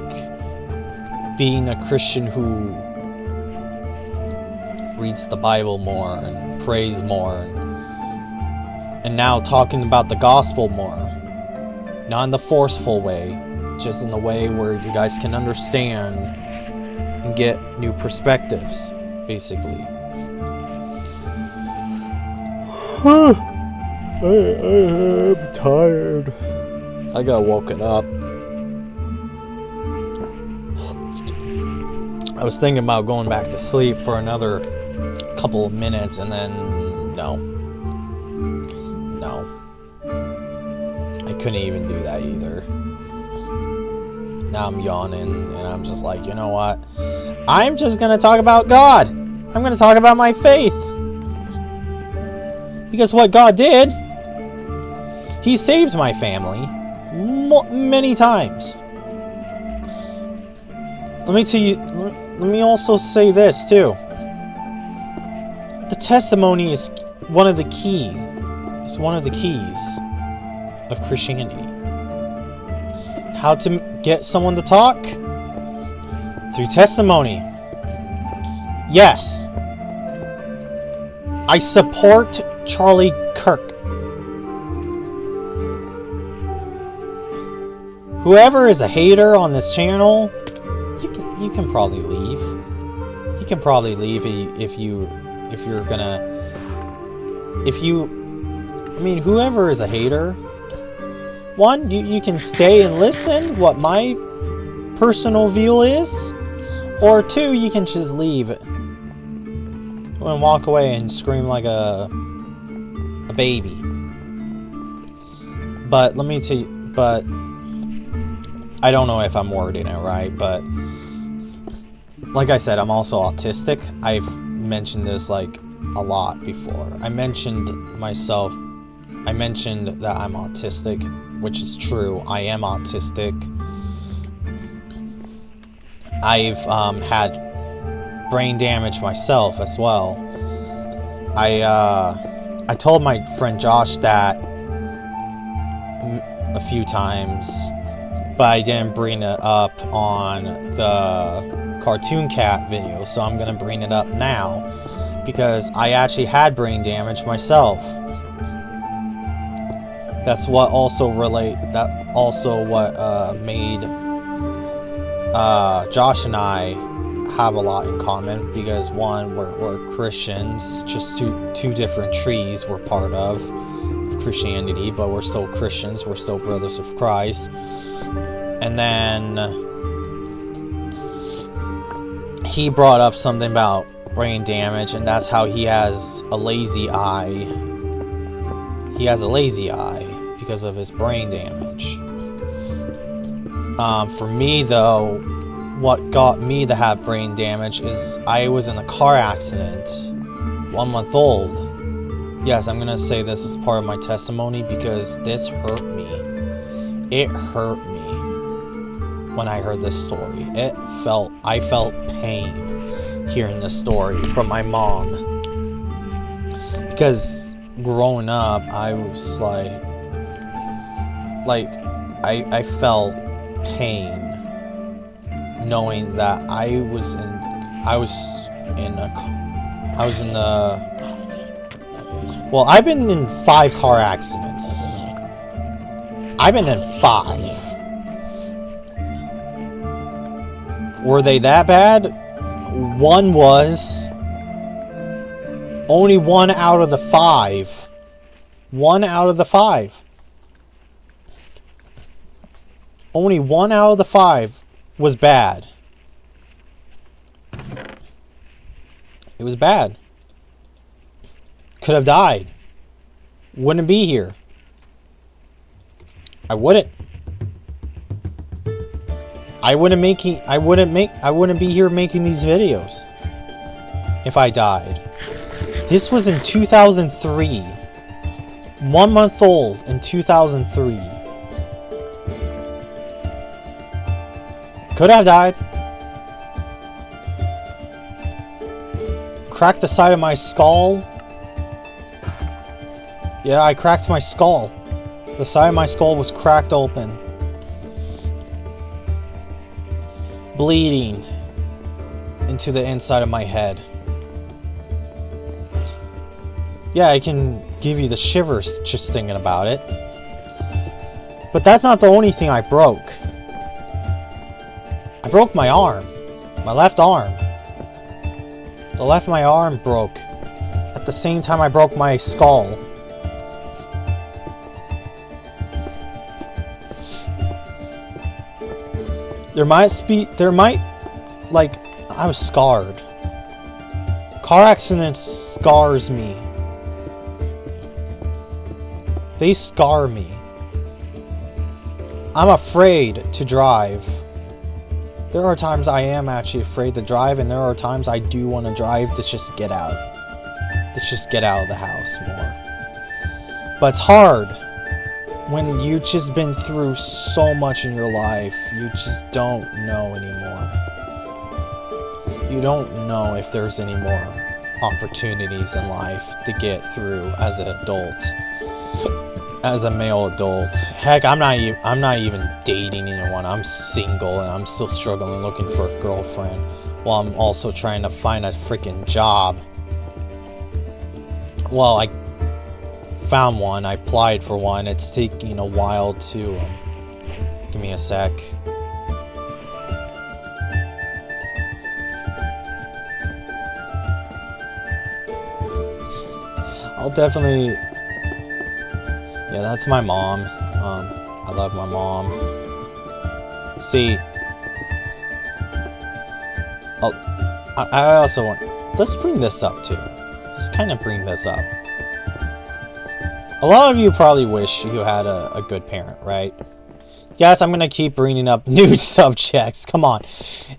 being a Christian who reads the Bible more and praise more. And now talking about the gospel more. Not in the forceful way, just in the way where you guys can understand and get new perspectives, basically. I'm tired. I got woken up. I was thinking about going back to sleep for another couple of minutes, and then no. I couldn't even do that either. Now I'm yawning, and I'm just like, you know what? I'm just gonna talk about God. I'm gonna talk about my faith. Because what God did, He saved my family many times. Let me tell you. Let me also say this too. The testimony is one of the keys. It's one of the keys of Christianity. How to get someone to talk? Through testimony. Yes. I support Charlie Kirk. Whoever is a hater on this channel, you can probably leave. You can probably leave if you're gonna. I mean, whoever is a hater, one, you can stay and listen what my personal view is, or two, you can just leave and walk away and scream like a baby. But let me tell you, but I don't know if I'm wording it right, but like I said, I'm also autistic. I've mentioned this like a lot before. I mentioned that I'm autistic, which is true. I am autistic. I've had brain damage myself as well. I told my friend Josh that a few times, but I didn't bring it up on the Cartoon Cat video, so I'm gonna bring it up now because I actually had brain damage myself. That's what also made Josh and I have a lot in common, because one, we're Christians, just two different trees we're part of Christianity, but we're still Christians, we're still brothers of Christ. And then he brought up something about brain damage, and that's how he has a lazy eye. He has a lazy eye because of his brain damage. For me, though, what got me to have brain damage is I was in a car accident, 1 month old. Yes, I'm gonna say this as part of my testimony because this hurt me. It hurt me when I heard this story. I felt pain hearing this story from my mom. Because growing up, I was I felt pain knowing that I was in the well, I've been in 5 car accidents. I've been in 5. Were they that bad? One was. Only 1 out of the 5. 1 out of the 5. Only 1 out of the 5 was bad. It was bad. Could have died. Wouldn't be here. I wouldn't. I wouldn't be here making these videos if I died. This was in 2003. 1 month old in 2003. Could have died. Cracked the side of my skull. Yeah, I cracked my skull. The side of my skull was cracked open. Bleeding into the inside of my head. Yeah, I can give you the shivers just thinking about it. But that's not the only thing I broke. I broke my arm. My left arm. The left of my arm broke. At the same time I broke my skull. Like, I was scarred. Car accidents scars me. They scar me. I'm afraid to drive. There are times I am actually afraid to drive, and there are times I do want to drive to just get out. Let's just get out of the house more. But it's hard when you've just been through so much in your life. You just don't know anymore. You don't know if there's any more opportunities in life to get through as an adult. As a male adult. Heck, I'm not even dating anyone. I'm single and I'm still struggling looking for a girlfriend while I'm also trying to find a freaking job. Well, I found one. I applied for one. It's taking a while to... give me a sec. I'll definitely... Yeah, that's my mom. I love my mom. See... I also want... Let's bring this up, too. Let's kind of bring this up. A lot of you probably wish you had a good parent, right? Yes, I'm gonna keep bringing up new subjects. Come on,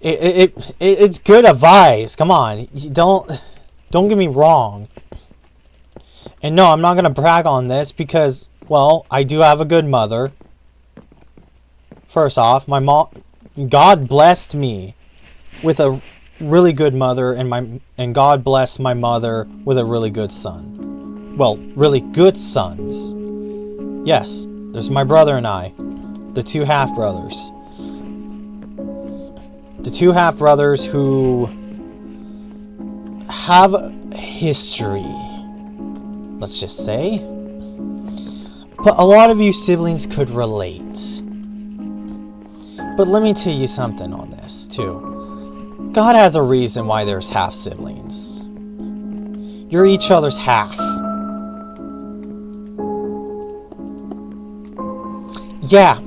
it's good advice. Come on, don't get me wrong. And no, I'm not gonna brag on this because, well, I do have a good mother. First off, my mom, God blessed me with a really good mother, and God blessed my mother with a really good son. Well, really good sons. Yes, there's my brother and I, the two half-brothers. The two half-brothers who have history, let's just say. But a lot of you siblings could relate. But let me tell you something on this, too. God has a reason why there's half-siblings. You're each other's half. Yeah,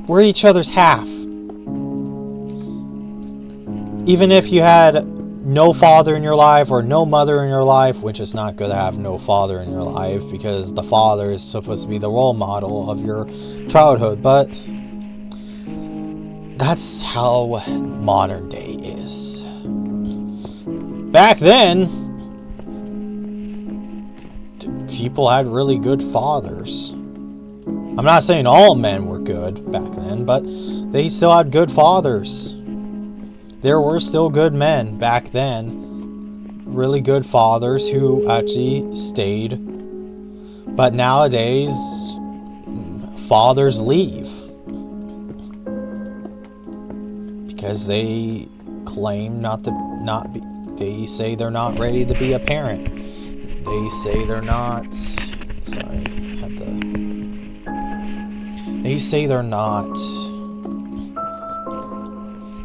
we're each other's half. Even if you had no father in your life or no mother in your life, which is not good to have no father in your life because the father is supposed to be the role model of your childhood, but that's how modern day is. Back then, people had really good fathers. I'm not saying all men were good back then, but they still had good fathers. There were still good men back then. Really good fathers who actually stayed. But nowadays, fathers leave. Because they claim they say they're not ready to be a parent. They say they're not... Sorry, They say they're not,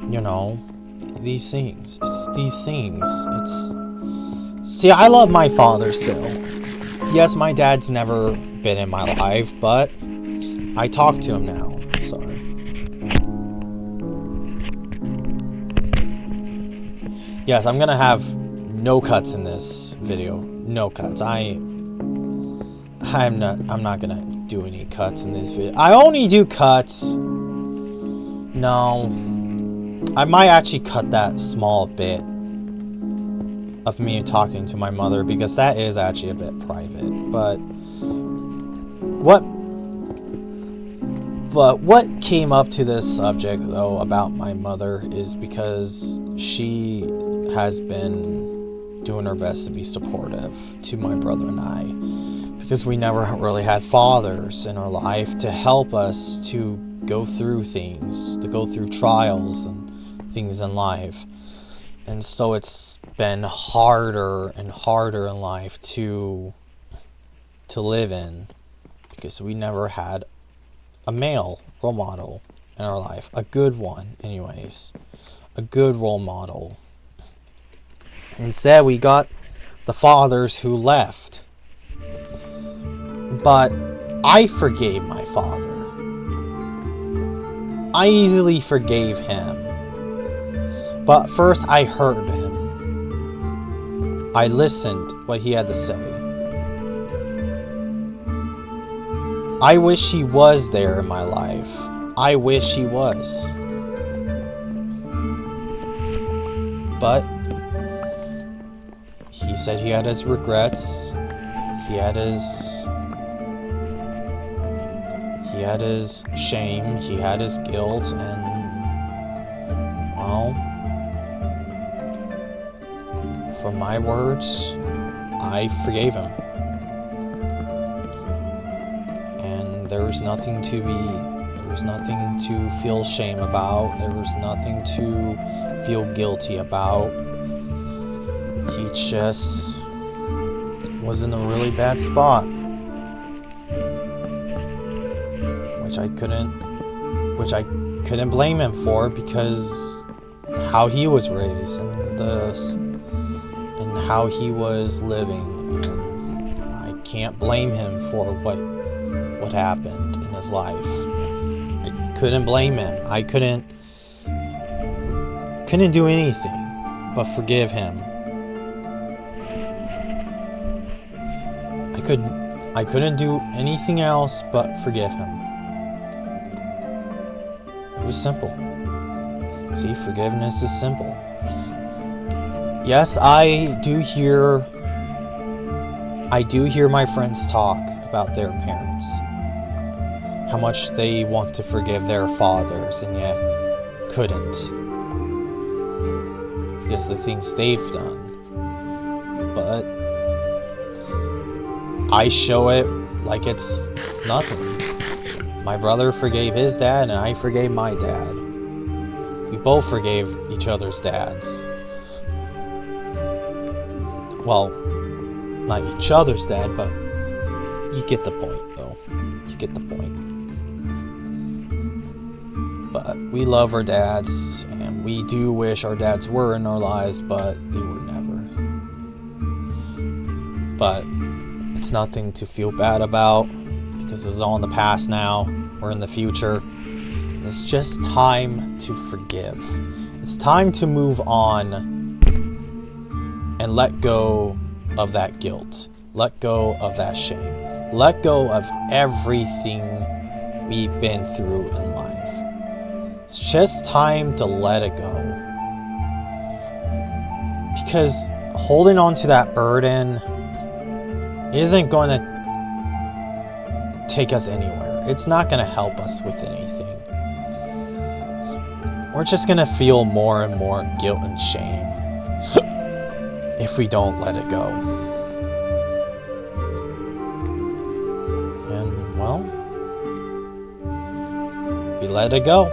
you know, these things. It's these things. See, I love my father still. Yes, my dad's never been in my life, but I talk to him now. Sorry. Yes, I'm gonna have no cuts in this video. No cuts. I'm not gonna do any cuts in this video. I only do cuts. No. I might actually cut that small bit of me talking to my mother because that is actually a bit private. But what came up to this subject though about my mother is because she has been doing her best to be supportive to my brother and I. Because we never really had fathers in our life to help us to go through things, to go through trials and things in life. And so it's been harder and harder in life to live in, because we never had a male role model in our life. A good one, anyways. A good role model. Instead, we got the fathers who left. But I forgave my father. I easily forgave him. But first I heard him. I listened what he had to say. I wish he was there in my life. I wish he was. But he said he had his regrets. He had his shame. He had his guilt, and well, from my words, I forgave him. And there was nothing to feel shame about. There was nothing to feel guilty about. He just was in a really bad spot, which I couldn't blame him for, because how he was raised and how he was living, and I can't blame him for what happened in his life. I couldn't blame him. I couldn't do anything but forgive him. I couldn't do anything else but forgive him. It was simple. See, forgiveness is simple. Yes, I do hear my friends talk about their parents. How much they want to forgive their fathers and yet couldn't, because the things they've done. But I show it like it's nothing. My brother forgave his dad, and I forgave my dad. We both forgave each other's dads. Well, not each other's dad, but you get the point, though. You get the point. But we love our dads, and we do wish our dads were in our lives, but they were never. But it's nothing to feel bad about, because it's all in the past now. We're in the future. It's just time to forgive. It's time to move on and let go of that guilt. Let go of that shame. Let go of everything we've been through in life. It's just time to let it go. Because holding on to that burden isn't going to take us anywhere. It's not going to help us with anything. We're just going to feel more and more guilt and shame if we don't let it go. And, well, we let it go.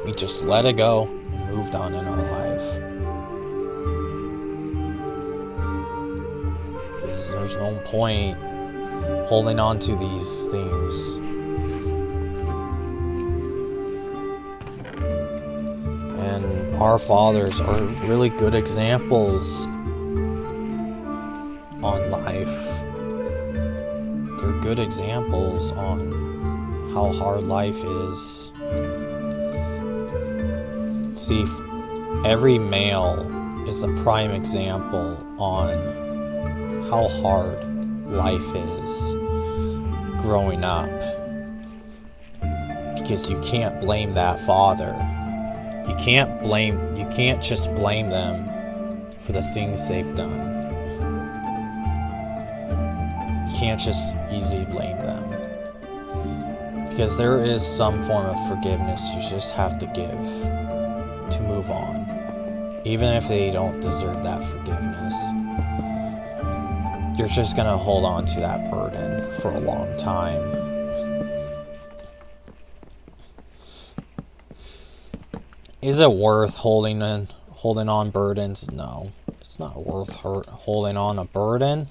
We just let it go and moved on in our life. Because there's no point holding on to these things. And our fathers are really good examples on life. They're good examples on how hard life is. See, every male is a prime example on how hard life is growing up. Because you can't blame that father. You can't just blame them for the things they've done. You can't just easily blame them. Because there is some form of forgiveness you just have to give to move on. Even if they don't deserve that forgiveness. You're just gonna hold on to that burden for a long time. Is it worth holding on burdens? No. It's not worth holding on a burden.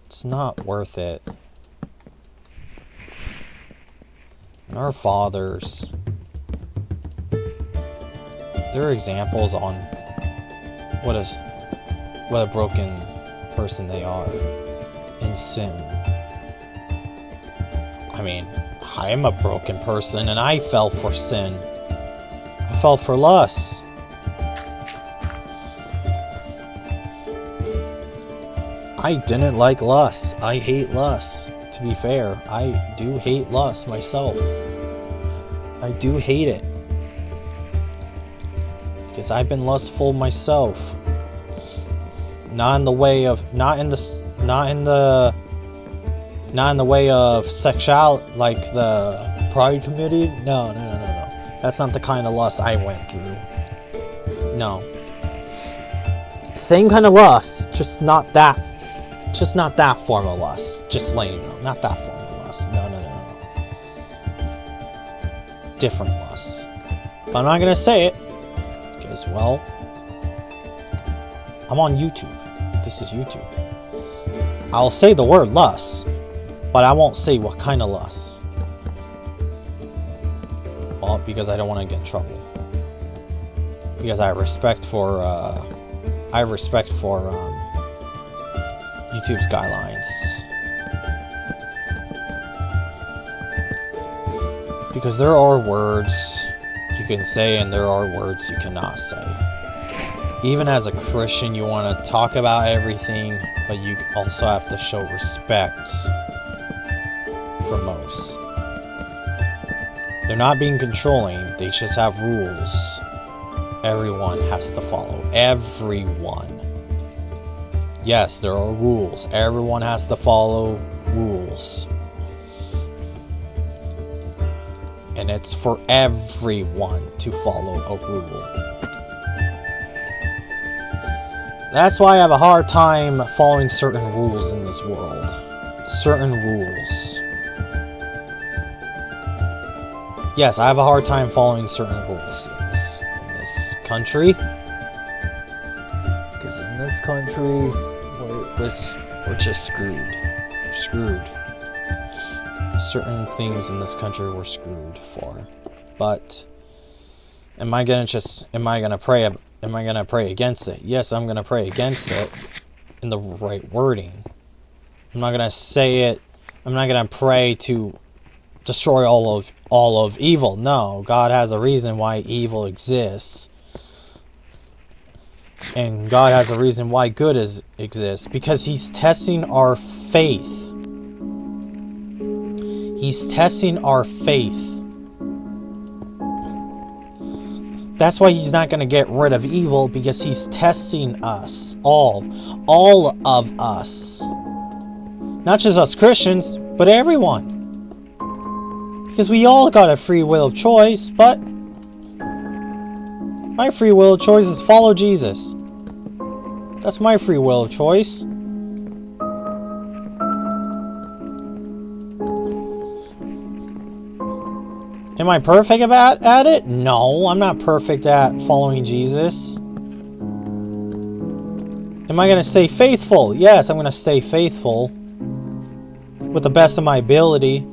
It's not worth it. And our fathers, they're examples on what a broken person they are in sin. I mean, I am a broken person and I fell for sin. I fell for lust. I didn't like lust. I hate lust. To be fair, I do hate lust myself. I do hate it. Because I've been lustful myself. Not in the way of sexual, like the Pride community. No. That's not the kind of lust I went through. No. Same kind of lust, just not that form of lust. Just letting you know, not that form of lust. No. Different lust. But I'm not gonna say it because, well, I'm on YouTube. This is YouTube. I'll say the word lust, but I won't say what kind of lust. Well, because I don't want to get in trouble. Because I have respect for YouTube's guidelines. Because there are words you can say and there are words you cannot say. Even as a Christian, you want to talk about everything, but you also have to show respect for most. They're not being controlling, they just have rules everyone has to follow. Everyone. Yes, there are rules. Everyone has to follow rules. And it's for everyone to follow a rule. That's why I have a hard time following certain rules in this world. Certain rules. Yes, I have a hard time following certain rules in this country. Because in this country, we're just screwed. We're screwed. Certain things in this country we're screwed for. But am I gonna pray against it? Yes, I'm gonna pray against it in the right wording. I'm not gonna say it. I'm not gonna pray to destroy all of evil. No, God has a reason why evil exists. And God has a reason why good exists. Because He's testing our faith. He's testing our faith. That's why He's not going to get rid of evil, because He's testing us. All of us. Not just us Christians, but everyone. Because we all got a free will of choice, but my free will of choice is follow Jesus. That's my free will of choice. Am I perfect at it? No, I'm not perfect at following Jesus. Am I going to stay faithful? Yes, I'm going to stay faithful with the best of my ability.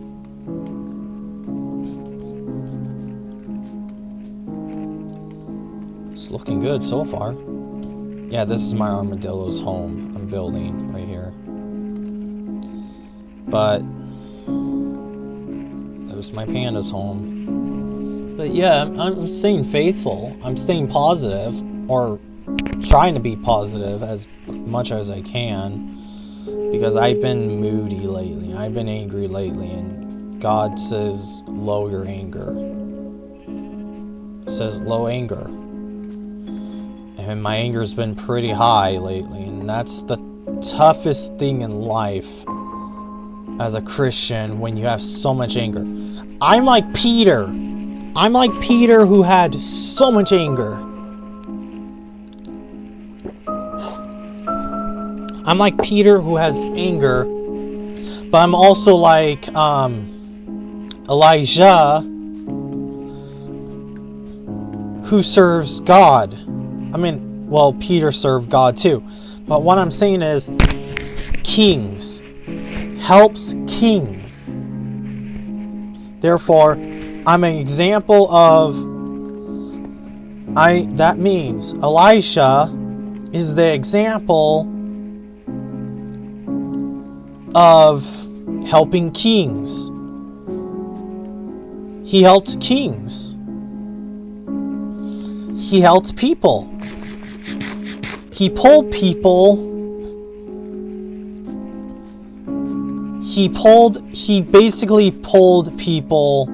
It's looking good so far. Yeah, this is my armadillo's home I'm building right here. But there's my panda's home. But yeah, I'm staying faithful. I'm staying positive, or trying to be positive as much as I can, because I've been moody lately. I've been angry lately, and God says, lower your anger. It says low anger. And my anger's been pretty high lately, and that's the toughest thing in life as a Christian, when you have so much anger. I'm like Peter. I'm like Peter, who had so much anger. I'm like Peter, who has anger, but I'm also like Elijah, who serves God. I mean, well, Peter served God too. But what I'm saying is, kings. Helps kings. Therefore, I'm an example of... that means Elisha is the example of helping kings. He helped kings. He helped people. He pulled people. He basically pulled people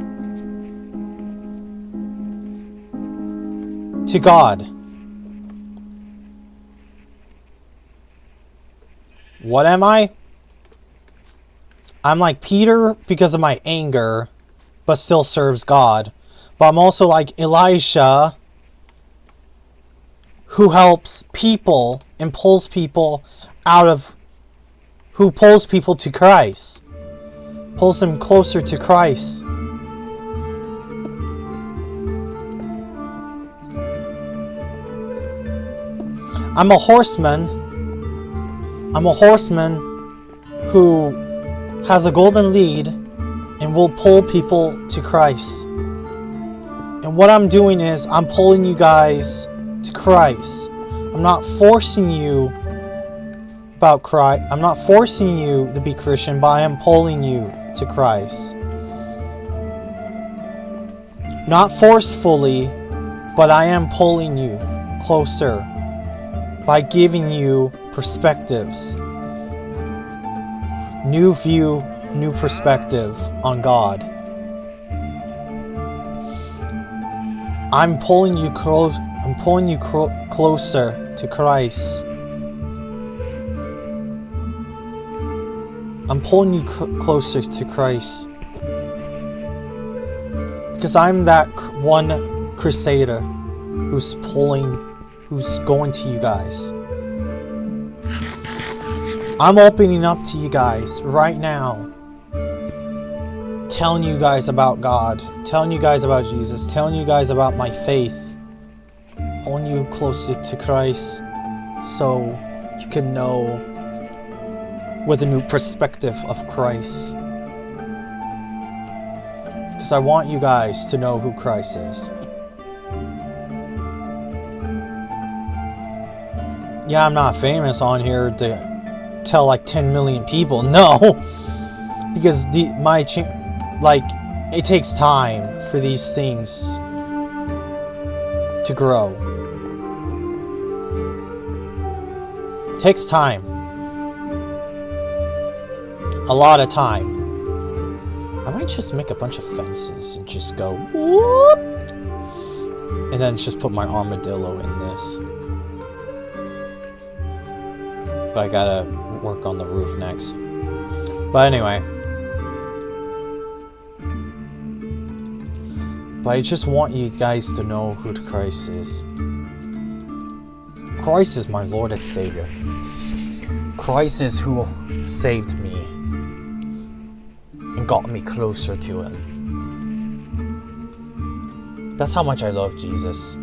to God. What am I? I'm like Peter because of my anger, but still serves God. But I'm also like Elisha, who helps people and pulls people who pulls people to Christ. Pulls them closer to Christ. I'm a horseman. I'm a horseman who has a golden lead and will pull people to Christ. And what I'm doing is I'm pulling you guys to Christ. I'm not forcing you about Christ. I'm not forcing you to be Christian, but I am pulling you to Christ. Not forcefully, but I am pulling you closer by giving you perspectives. New view, new perspective on God. I'm pulling you close. I'm pulling you closer to Christ. I'm pulling you closer to Christ because I'm that one crusader who's going to you guys. I'm opening up to you guys right now, telling you guys about God, telling you guys about Jesus, telling you guys about my faith, pulling you closer to Christ so you can know with a new perspective of Christ. Because I want you guys to know who Christ is. Yeah, I'm not famous on here to tell like 10 million people. No, because it takes time for these things to grow. It takes time. A lot of time. I might just make a bunch of fences and just go whoop, and then just put my armadillo in this. But I gotta work on the roof next. But anyway. But I just want you guys to know who Christ is. Christ is my Lord and Savior. Christ is who saved me and got me closer to Him. That's how much I love Jesus.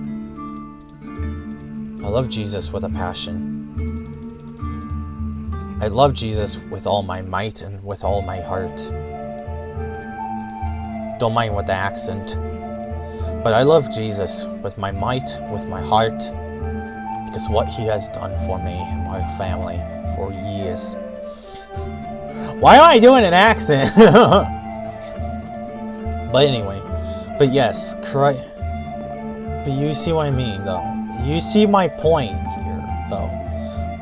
I love Jesus with a passion. I love Jesus with all my might and with all my heart. Don't mind with the accent. But I love Jesus with my might, with my heart, because what He has done for me and my family for years. Why am I doing an accent? But anyway, but yes, Christ. But you see what I mean, though. You see my point here, though.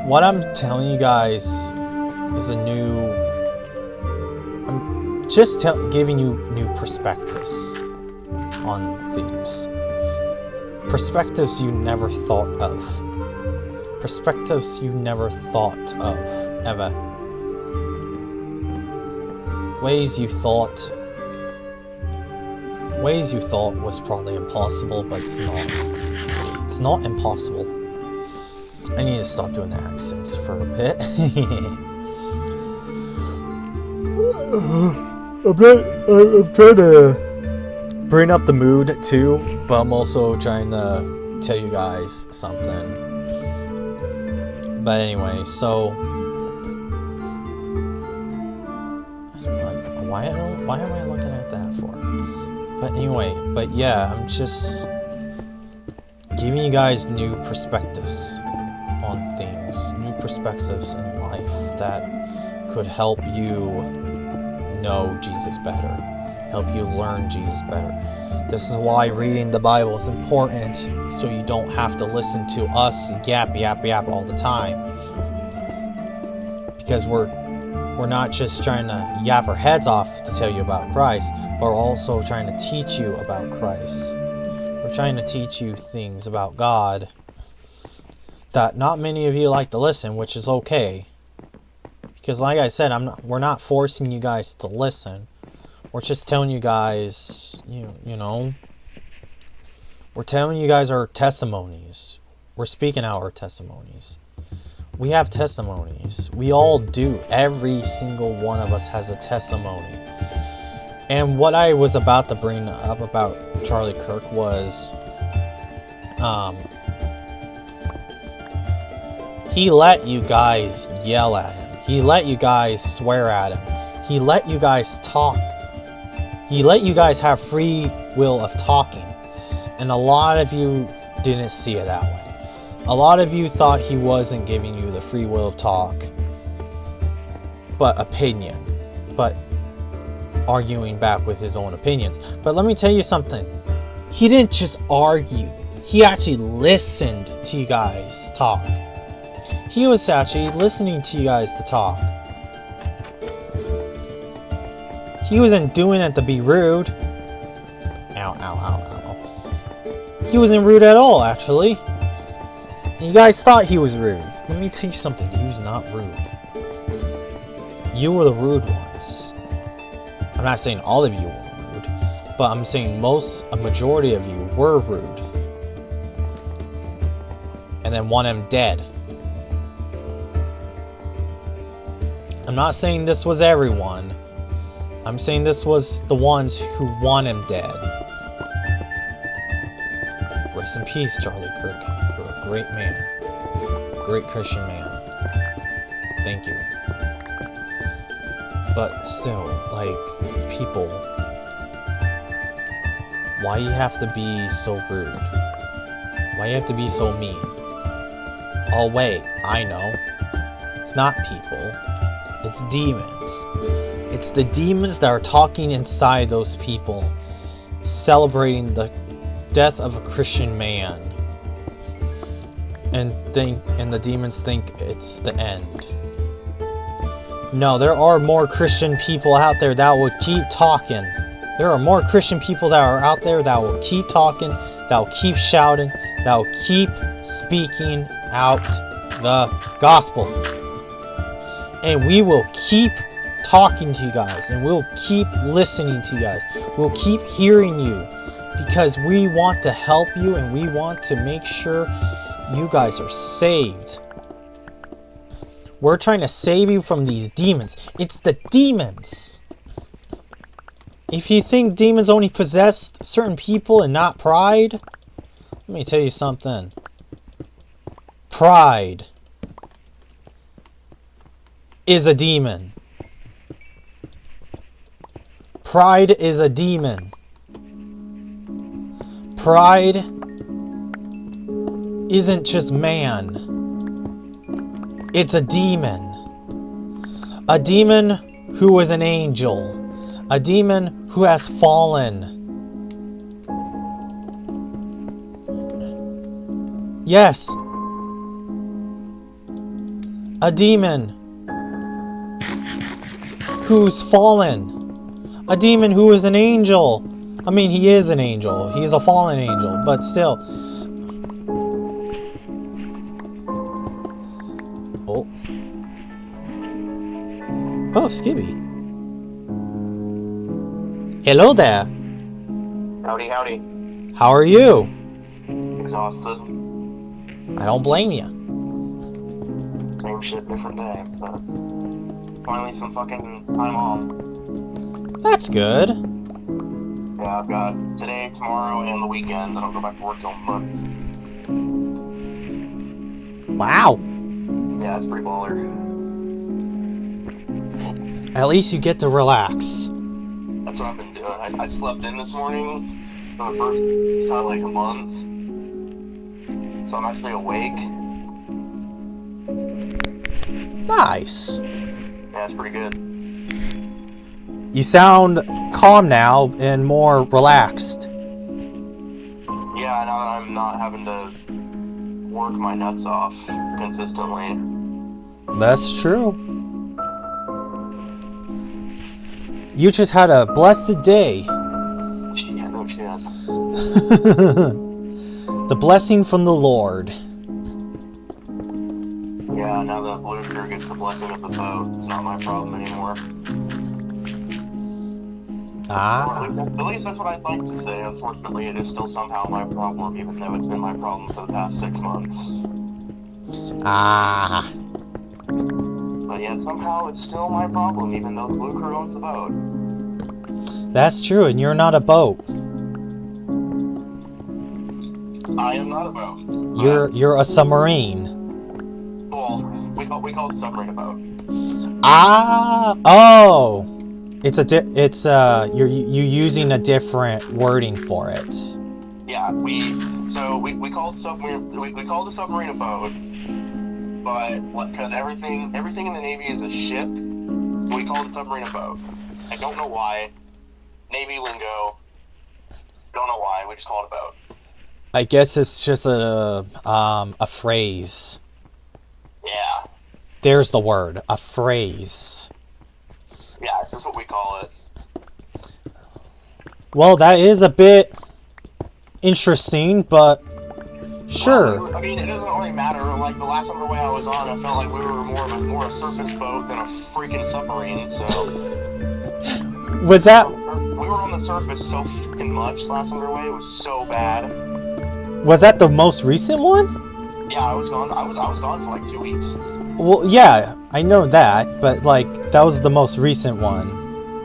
What I'm telling you guys is I'm just giving you new perspectives on things. Perspectives you never thought of. Perspectives you never thought of, ever. Ways you thought was probably impossible, but it's not. It's not impossible. I need to stop doing the accents for a bit. I'm trying to bring up the mood too. But I'm also trying to tell you guys something. But anyway, so why am I looking at that for? But anyway, but yeah, I'm just giving you guys new perspectives on things, new perspectives in life that could help you know Jesus better, help you learn Jesus better. This is why reading the Bible is important, so you don't have to listen to us yap all the time. Because we're not just trying to yap our heads off to tell you about Christ, but we're also trying to teach you about Christ. We're trying to teach you things about God that not many of you like to listen, which is okay. Because like I said, we're not forcing you guys to listen. We're just telling you guys, you know, we're telling you guys our testimonies. We're speaking out our testimonies. We have testimonies. We all do. Every single one of us has a testimony. And what I was about to bring up about Charlie Kirk was, he let you guys yell at him. He let you guys swear at him. He let you guys talk. He let you guys have free will of talking. And a lot of you didn't see it that way. A lot of you thought he wasn't giving you the free will of talk, but opinion, but arguing back with his own opinions. But let me tell you something. He didn't just argue. He actually listened to you guys talk. He was actually listening to you guys to talk. He wasn't doing it to be rude. Ow, ow, ow, ow. He wasn't rude at all, actually. And you guys thought he was rude. Let me tell you something. He was not rude. You were the rude ones. I'm not saying all of you were rude, but I'm saying a majority of you were rude. And then want him dead. I'm not saying this was everyone. I'm saying this was the ones who want him dead. Rest in peace, Charlie Kirk. You're a great man. Great Christian man. Thank you. But still, like, people, why you have to be so rude? Why you have to be so mean? Oh wait, I know. It's not people. It's demons. It's the demons that are talking inside those people, celebrating the death of a Christian man, and the demons think it's the end. No, there are more Christian people out there that will keep talking. There are more Christian people that are out there that will keep talking, that will keep shouting, that will keep speaking out the gospel. And we will keep talking to you guys, and we'll keep listening to you guys. We'll keep hearing you, because we want to help you, and we want to make sure you guys are saved. We're trying to save you from these demons. It's the demons. If you think demons only possess certain people and not pride, let me tell you something. Pride is a demon. Pride is a demon. Pride isn't just man. It's a demon. A demon who was an angel. A demon who has fallen. Yes. A demon who's fallen. A demon who is an angel. I mean, he is an angel. He's a fallen angel, but still. Oh. Oh, Skibby. Hello there. Howdy, howdy. How are you? Exhausted. I don't blame you. Same shit, different day, but finally some fucking time off. That's good. Yeah, Yeah, I've got today, tomorrow, and the weekend. I don't go back to work till Monday. Wow. Yeah, it's pretty baller. At least you get to relax. That's what I've been doing. I slept in this morning for the first time like a month. So I'm actually awake. Nice. Yeah, it's pretty good. You sound calm now and more relaxed. Yeah, now that I'm not having to work my nuts off consistently. That's true. You just had a blessed day. Yeah, no shit. The blessing from the Lord. Yeah, now that Blue Crew gets the blessing of the boat, it's not my problem anymore. Ah. Or at least that's what I'd like to say. Unfortunately, it is still somehow my problem, even though it's been my problem for the past 6 months. Ah. But yet somehow it's still my problem, even though the Blue Crew owns the boat. That's true, and you're not a boat. I am not a boat. You're a submarine. Well, we call it submarine a boat. Ah. Oh. You're using a different wording for it. Yeah, we call it submarine. We call the submarine a boat, but because everything in the Navy is a ship, we call the submarine a boat. I don't know why. Navy lingo. Don't know why. We just call it a boat. I guess it's just a phrase. Yeah. There's the word, a phrase. Yeah, it's just what we call it. Well, that is a bit interesting, but sure. Well, I mean, it doesn't really matter. Like the last underway I was on, I felt like we were more a surface boat than a freaking submarine. So Was that we were on the surface so freaking much last underway. It was so bad. the most recent one? Yeah, I was gone. I was gone for like 2 weeks. Well, yeah, I know that, but like that was the most recent one.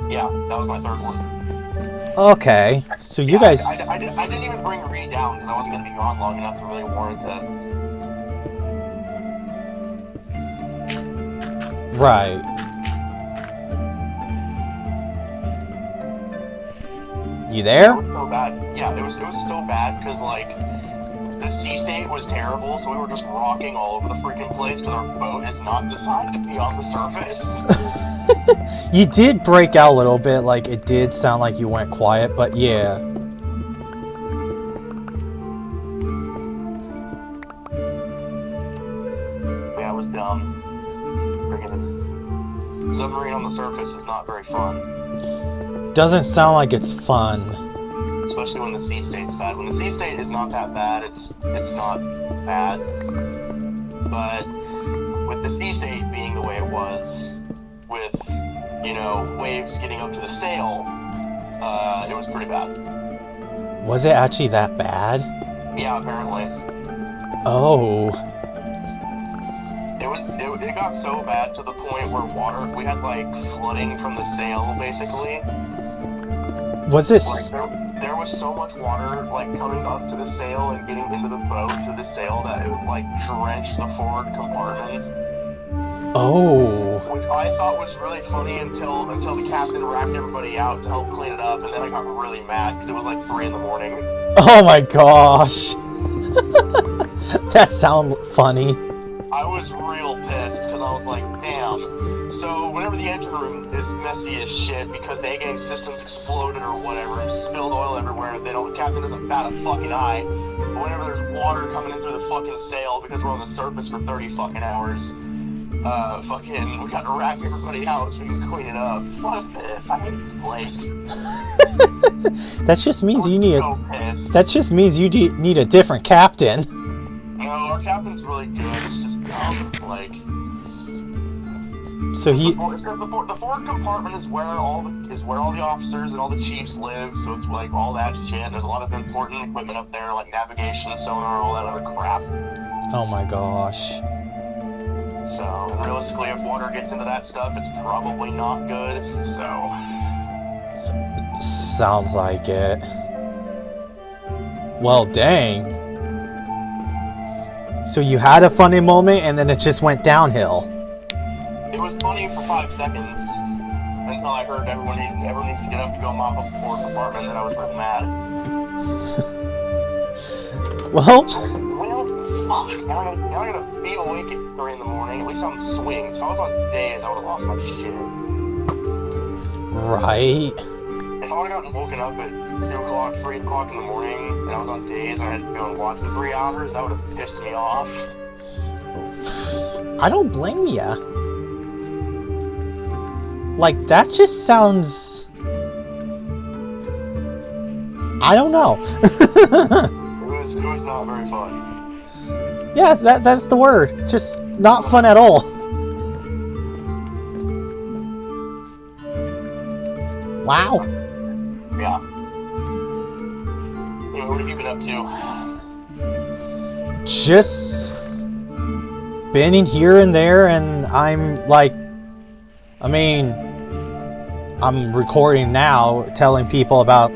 Yeah, that was my third one. Okay, so you guys. I didn't even bring Reed down because I wasn't going to be gone long enough to really warrant it. Right. You there? It was so bad. Yeah, it was so bad because like the sea state was terrible, so we were just rocking all over the freaking place because our boat is not designed to be on the surface. You did break out a little bit, like it did sound like you went quiet, but yeah. Yeah, it was dumb. Freaking submarine on the surface is not very fun. Doesn't sound like it's fun. Especially when the sea state's bad. When the sea state is not that bad, it's not bad. But with the sea state being the way it was, with, you know, waves getting up to the sail, it was pretty bad. Was it actually that bad? Yeah, apparently. Oh. It got so bad to the point where we had like flooding from the sail, basically. Was this... Like, there was so much water like coming up to the sail and getting into the boat through the sail that it would like drench the forward compartment. Oh. Which I thought was really funny until the captain racked everybody out to help clean it up, and then I got really mad because it was like 3 in the morning. Oh my gosh. That sounds funny. I was real pissed because I was like, damn. So whenever the engine room is messy as shit because the A-gang systems exploded or whatever and spilled oil everywhere, the captain doesn't bat a fucking eye. But whenever there's water coming in through the fucking sail because we're on the surface for 30 fucking hours, we got to rack everybody out so we can clean it up. Fuck this, I hate this place. That just means you need so pissed. That just means you need a different captain. No, our captain's really good. It's just dumb. Like, so he. It's because the forward compartment is where all the officers and all the chiefs live. So it's like all that shit. There's a lot of important equipment up there, like navigation, sonar, all that other crap. Oh my gosh. So realistically, if water gets into that stuff, it's probably not good. So. Sounds like it. Well, dang. So you had a funny moment and then it just went downhill. It was funny for 5 seconds until I heard everyone needs to get up to go mop up the fourth apartment, and then I was really mad. Well, fuck. Now I gotta be awake at 3 in the morning, at least on swings. If I was on days, I would have lost my shit. right. If I would have gotten woken up at 2 o'clock, 3 o'clock in the morning, and I was on days and I had to go and watch for 3 hours, that would have pissed me off. I don't blame ya. Like, that just sounds... I don't know. It was not very fun. Yeah, that's the word. Just not fun at all. Wow. Yeah. What have you been up to? Just been in here and there, and I'm like, I mean, I'm recording now, telling people about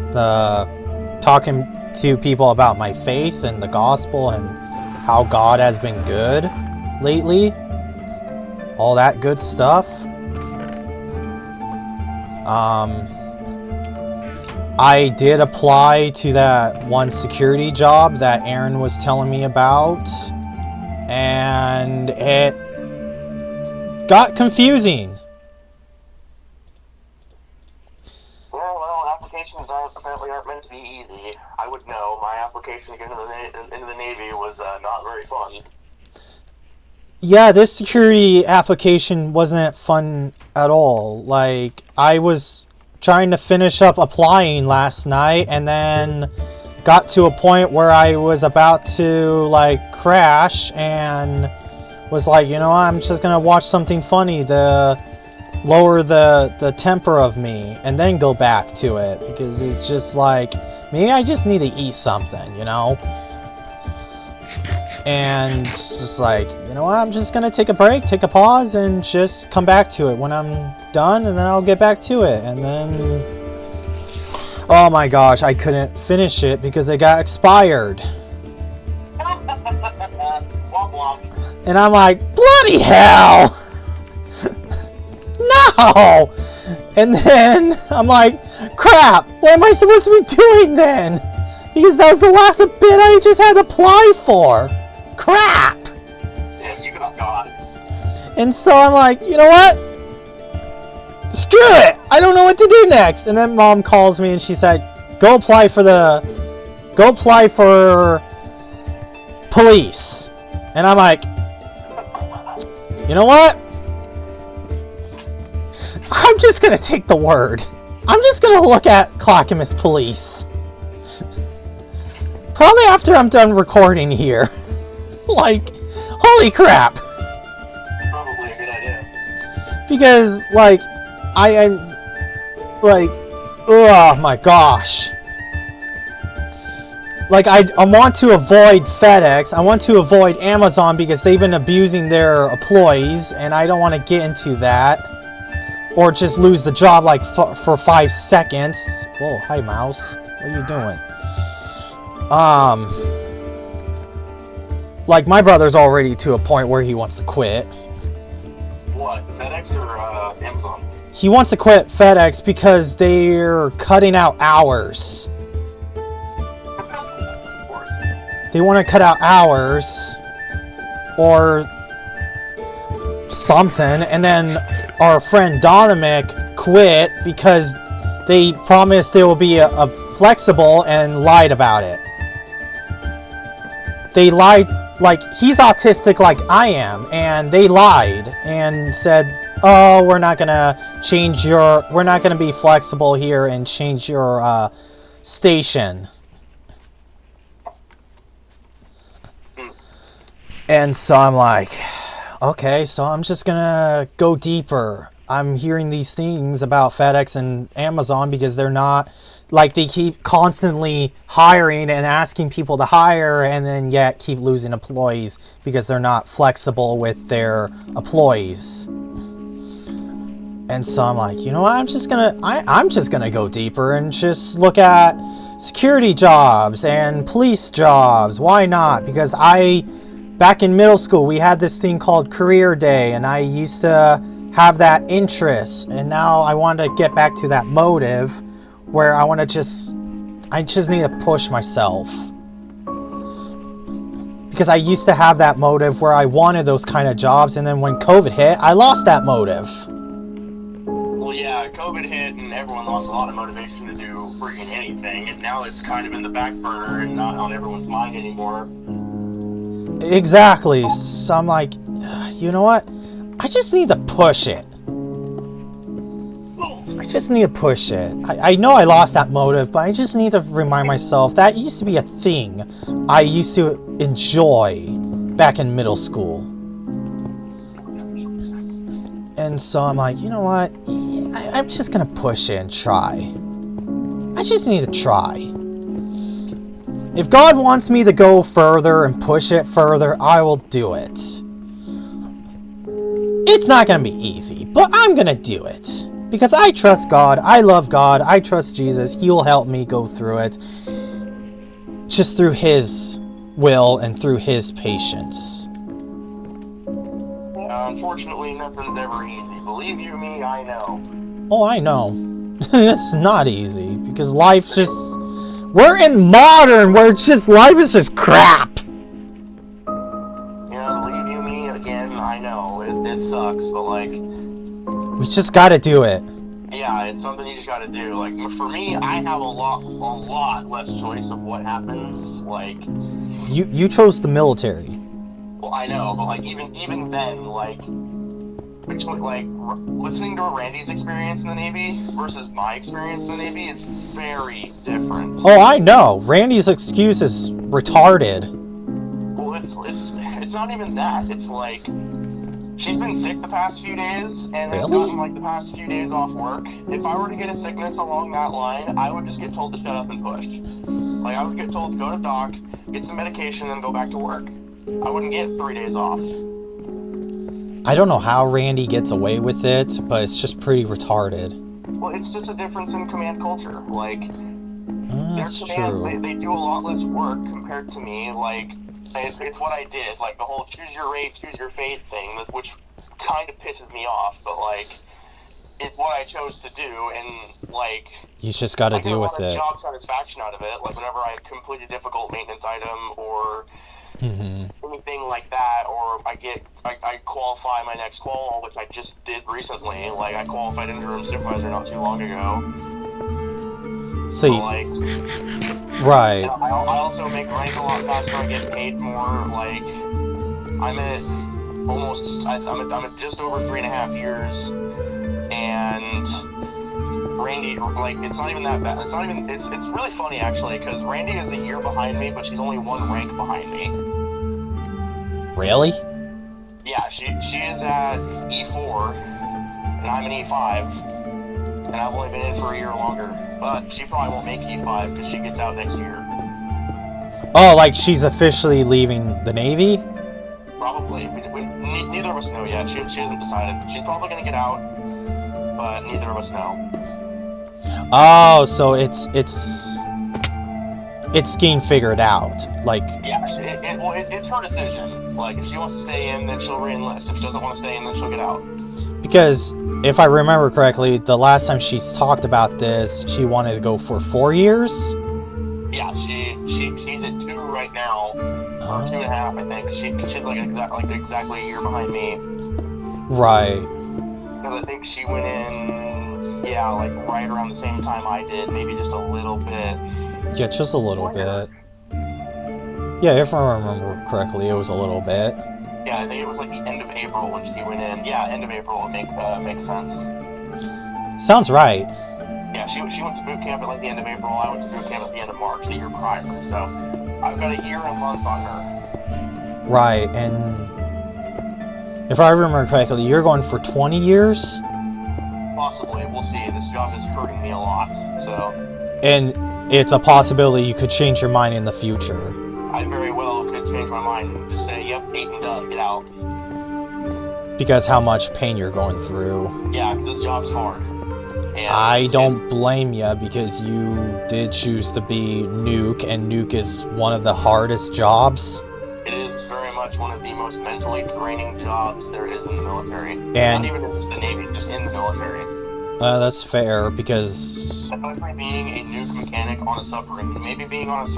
talking to people about my faith and the gospel and how God has been good lately. All that good stuff. I did apply to that one security job that Aaron was telling me about, and it got confusing. Well, applications apparently aren't meant to be easy. I would know. My application to get into the Navy was not very fun. Yeah, this security application wasn't fun at all. Like, I was trying to finish up applying last night and then got to a point where I was about to like crash and was like, you know, I'm just gonna watch something funny to lower the temper of me and then go back to it, because it's just like, maybe I just need to eat something, you know? And it's just like, you know what, I'm just gonna take a break, take a pause, and just come back to it when I'm done, and then I'll get back to it. And then, oh my gosh, I couldn't finish it because it got expired. Womp womp. And I'm like, bloody hell! No! And then I'm like, crap, what am I supposed to be doing then? Because that was the last bit I just had to apply for. Crap! Yeah, you got God. And so I'm like, you know what? Screw it! I don't know what to do next. And then Mom calls me and she said, go apply for police. And I'm like, you know what? I'm just gonna take the word. I'm just gonna look at Clackamas Police. Probably after I'm done recording here. Like, holy crap. Probably a good idea. Because, like, I'm, like, oh my gosh. Like, I want to avoid FedEx, I want to avoid Amazon because they've been abusing their employees, and I don't want to get into that. Or just lose the job, like, for 5 seconds. Whoa, hi, mouse. What are you doing? Like, my brother's already to a point where he wants to quit. What, FedEx or Amazon? He wants to quit FedEx because they're cutting out hours. Of course. They want to cut out hours or something, and then our friend Dominic quit because they promised they will be a flexible and lied about it. They lied, like, he's autistic like I am, and they lied and said, oh, we're not gonna be flexible here and change your station. And so I'm like, okay, so I'm just gonna go deeper. I'm hearing these things about FedEx and Amazon because they're not, like, they keep constantly hiring and asking people to hire, and then yet keep losing employees because they're not flexible with their employees. And so I'm like, you know what? I'm just gonna go deeper and just look at security jobs and police jobs. Why not? Because back in middle school, we had this thing called career day, and I used to have that interest. And now I want to get back to that motive where I just need to push myself. Because I used to have that motive where I wanted those kind of jobs, and then when COVID hit, I lost that motive. Well, yeah, COVID hit and everyone lost a lot of motivation to do freaking anything, and now it's kind of in the back burner and not on everyone's mind anymore. Exactly. So I'm like, you know what? I just need to push it. I just need to push it. I know I lost that motive, but I just need to remind myself that used to be a thing I used to enjoy back in middle school. And so I'm like, you know what? I'm just gonna push it and try. I just need to try. If God wants me to go further and push it further, I will do it. It's not gonna be easy, but I'm gonna do it. Because I trust God, I love God, I trust Jesus. He will help me go through it. Just through His will and through His patience. Unfortunately, nothing's ever easy. Believe you me, I know. Oh, I know. It's not easy. Because life's just... We're in modern where it's just... Life is just crap. Yeah, believe you me, again, I know. It sucks, but like... We just gotta do it. Yeah, it's something you just gotta do. Like, for me, I have a lot less choice of what happens. Like... You chose the military. Well, I know, but like, even then, like... Between, like, listening to Randy's experience in the Navy versus my experience in the Navy is very different. Oh, I know. Randy's excuse is retarded. Well, it's not even that. It's like, she's been sick the past few days, and has gotten, like, the past few days off work. If I were to get a sickness along that line, I would just get told to shut up and push. Like, I would get told to go to doc, get some medication, and go back to work. I wouldn't get 3 days off. I don't know how Randy gets away with it, but it's just pretty retarded. Well, it's just a difference in command culture. Like, that's their command, true. they do a lot less work compared to me. Like, it's what I did. Like, the whole choose your rate, choose your fate thing, which kind of pisses me off, but, like, it's what I chose to do, and, like... You just gotta deal with it. I get a lot of job satisfaction out of it. Like, whenever I complete a difficult maintenance item, or... anything like that, or I qualify my next qual, which I just did recently. Like, I qualified interim supervisor not too long ago. See, so, like, right. I also make rank a lot faster. I get paid more. Like, I'm at almost, I'm at just over 3.5 years, and Randy, like, it's not even that bad. It's not even, it's really funny, actually, because Randy is a year behind me, but she's only 1 rank behind me. Really? Yeah, she is at E4, and I'm an E5, and I've only been in for a year longer. But she probably won't make E5 because she gets out next year. Oh, like she's officially leaving the Navy? Probably. Neither of us know yet. She hasn't decided. She's probably going to get out, but neither of us know. Oh, so it's getting figured out. Like, yeah, it's her decision. Like, if she wants to stay in, then she'll re-enlist. If she doesn't want to stay in, then she'll get out. Because if I remember correctly, the last time she's talked about this, she wanted to go for 4 years. Yeah, she's at 2 right now, or 2.5, I think. She's like exactly a year behind me. Right. Because I think she went in, yeah, like right around the same time I did, maybe just a little bit. Yeah, just a little bit. Yeah, if I remember correctly, it was a little bit. Yeah, I think it was like the end of April when she went in. Yeah, end of April would makes sense. Sounds right. Yeah, she went to boot camp at like the end of April. I went to boot camp at the end of March, the year prior. So I've got a year and a month on her. Right, and if I remember correctly, you're going for 20 years? Possibly. We'll see. This job is hurting me a lot, so... And it's a possibility you could change your mind in the future. I very well could change my mind and just say, yep, 8 and done, get out. Because how much pain you're going through. Yeah, this job's hard. And I don't blame you, because you did choose to be Nuke, and Nuke is one of the hardest jobs. It is very much one of the most mentally draining jobs there is in the military. And not even in just the Navy, just in the military. That's fair, because Especially being a nuke mechanic on a submarine. Maybe being on a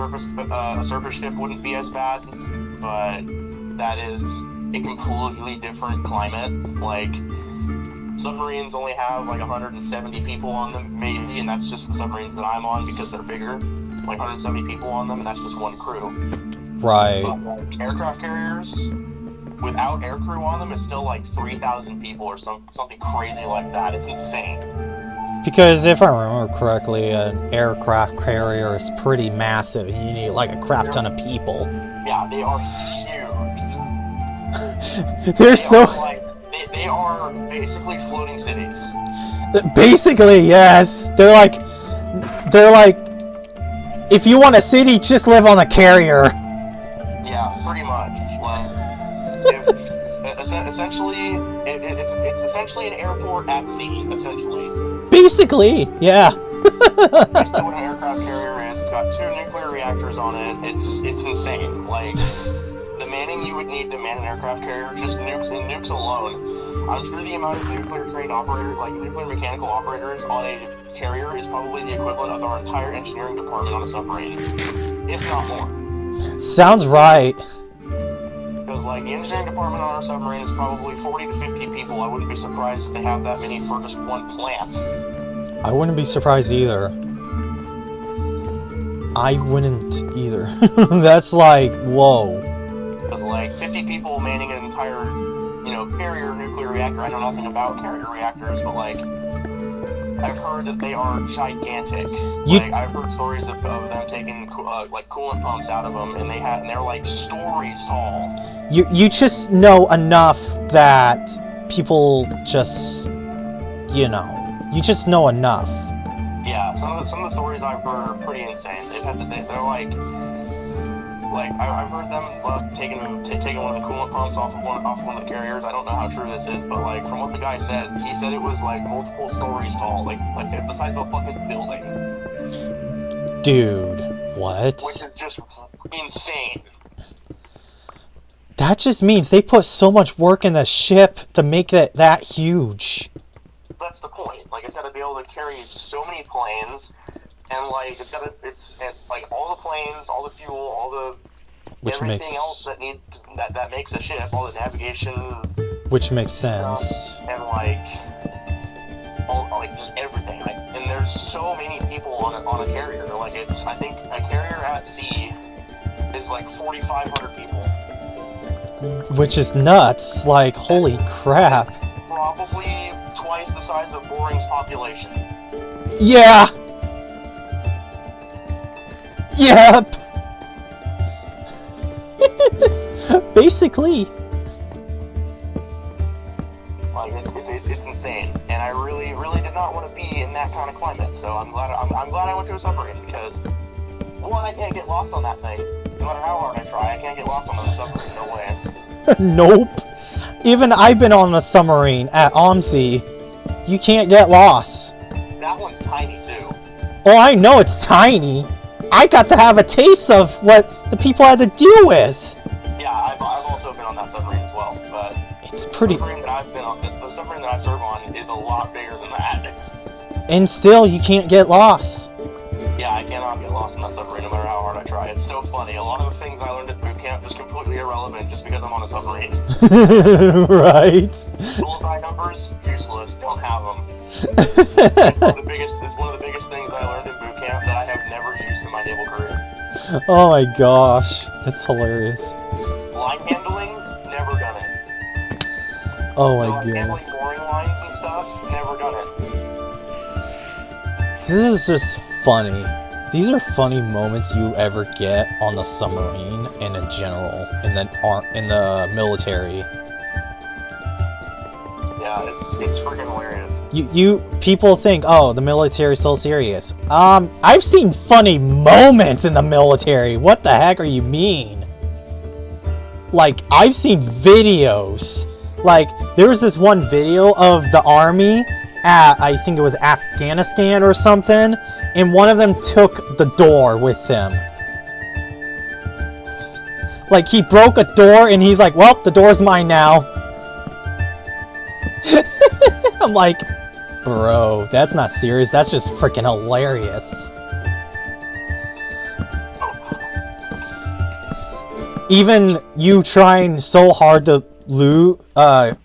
surface ship wouldn't be as bad, but that is a completely different climate. Like, submarines only have like 170 people on them, maybe, and that's just the submarines that I'm on because they're bigger. Like 170 people on them, and that's just one crew. right. But like, aircraft carriers, without aircrew on them, is still like 3,000 people or something crazy like that. It's insane. Because if I remember correctly, an aircraft carrier is pretty massive. You need like a crap ton of people. Yeah, they are huge. They're so... They are basically floating cities. Basically, yes. They're like, if you want a city, just live on a carrier. Yeah, pretty much. Essentially, it's essentially an airport at sea. Essentially. Basically, yeah. That's what an aircraft carrier is. It's got 2 nuclear reactors on it. It's insane. Like, the manning you would need to man an aircraft carrier, just nukes alone. I'm sure the amount of nuclear trained operators, like nuclear mechanical operators on a carrier, is probably the equivalent of our entire engineering department on a submarine, if not more. Sounds right. Because like the engineering department on our submarine is probably 40 to 50 people. I wouldn't be surprised if they have that many for just one plant. I wouldn't be surprised either. I wouldn't either. That's like, whoa. Because like 50 people manning an entire, carrier nuclear reactor. I know nothing about carrier reactors, but like, I've heard that they are gigantic. Like, I've heard stories of them taking like coolant pumps out of them, and they're like stories tall. You just know enough that people just, you just know enough. Yeah, some of the stories I've heard are pretty insane. They're like I've heard them taking one of the coolant pumps off of one of the carriers. I don't know how true this is, but like from what the guy said, he said it was like multiple stories tall, like the size of a fucking building. Dude, what? Which is just insane. That just means they put so much work in the ship to make it that huge. That's the point. Like, it's got to be able to carry so many planes, and like it's like all the planes, all the fuel, all the everything else that that makes a ship, all the navigation. Which makes sense. And like just everything. Like, and there's so many people on a carrier. Like, I think a carrier at sea is like 4,500 people. Which is nuts. Like, holy crap. Probably twice the size of Boring's population. Yeah. Yep. Basically. Like, it's insane, and I really did not want to be in that kind of climate. So I'm glad I went to a submarine, because one, I can't get lost on that thing. No matter how hard I try, I can't get lost on a submarine. No way. Nope. Even I've been on a submarine at OMSI. You can't get lost. That one's tiny too. Oh, I know it's tiny. I got to have a taste of what the people had to deal with. Yeah, I've also been on that submarine as well, but it's pretty. The submarine that I serve on is a lot bigger than that. And still, you can't get lost. Yeah, I cannot get lost on that submarine no matter how hard I try. It's so funny. A lot of the things I learned at boot camp is completely irrelevant just because I'm on a submarine. Right. Bullseye numbers, useless. Don't have them. It's one of the biggest things I learned at boot camp that I have never used in my naval career. Oh my gosh, that's hilarious. Line handling, never done it. Oh my goodness. Handling mooring lines and stuff, never done it. This is just funny. These are funny moments you ever get on the submarine and in general in the military. Yeah, it's freaking hilarious. People think, oh, the military's so serious. I've seen funny moments in the military. What the heck are you mean? Like, I've seen videos. Like, there was this one video of the army at, I think it was Afghanistan or something, and one of them took the door with them. Like, he broke a door, and he's like, well, the door's mine now. I'm like, bro, that's not serious. That's just freaking hilarious. Even you trying so hard to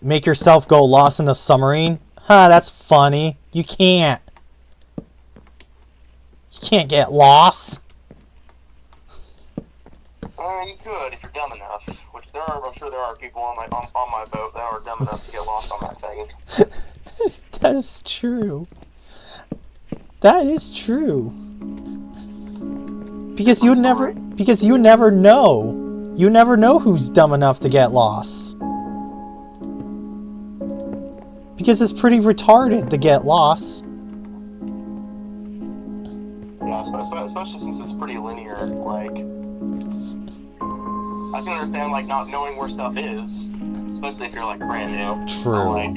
make yourself go lost in the submarine, that's funny. You can't. You can't get lost. You could if you're dumb enough. Which I'm sure there are people on my boat that are dumb enough to get lost on that thing. That is true. That is true. Because you never know. You never know who's dumb enough to get lost. Because it's pretty retarded to get lost. Yeah, especially since it's pretty linear. Like, I can understand like not knowing where stuff is, especially if you're like brand new. True. So, like,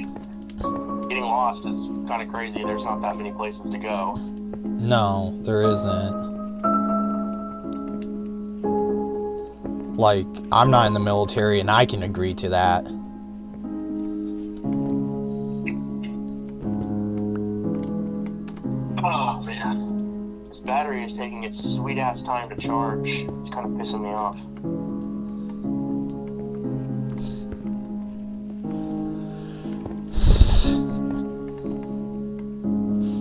getting lost is kind of crazy. There's not that many places to go. No, there isn't. Like, I'm not in the military, and I can agree to that. Oh, man. This battery is taking its sweet-ass time to charge. It's kind of pissing me off.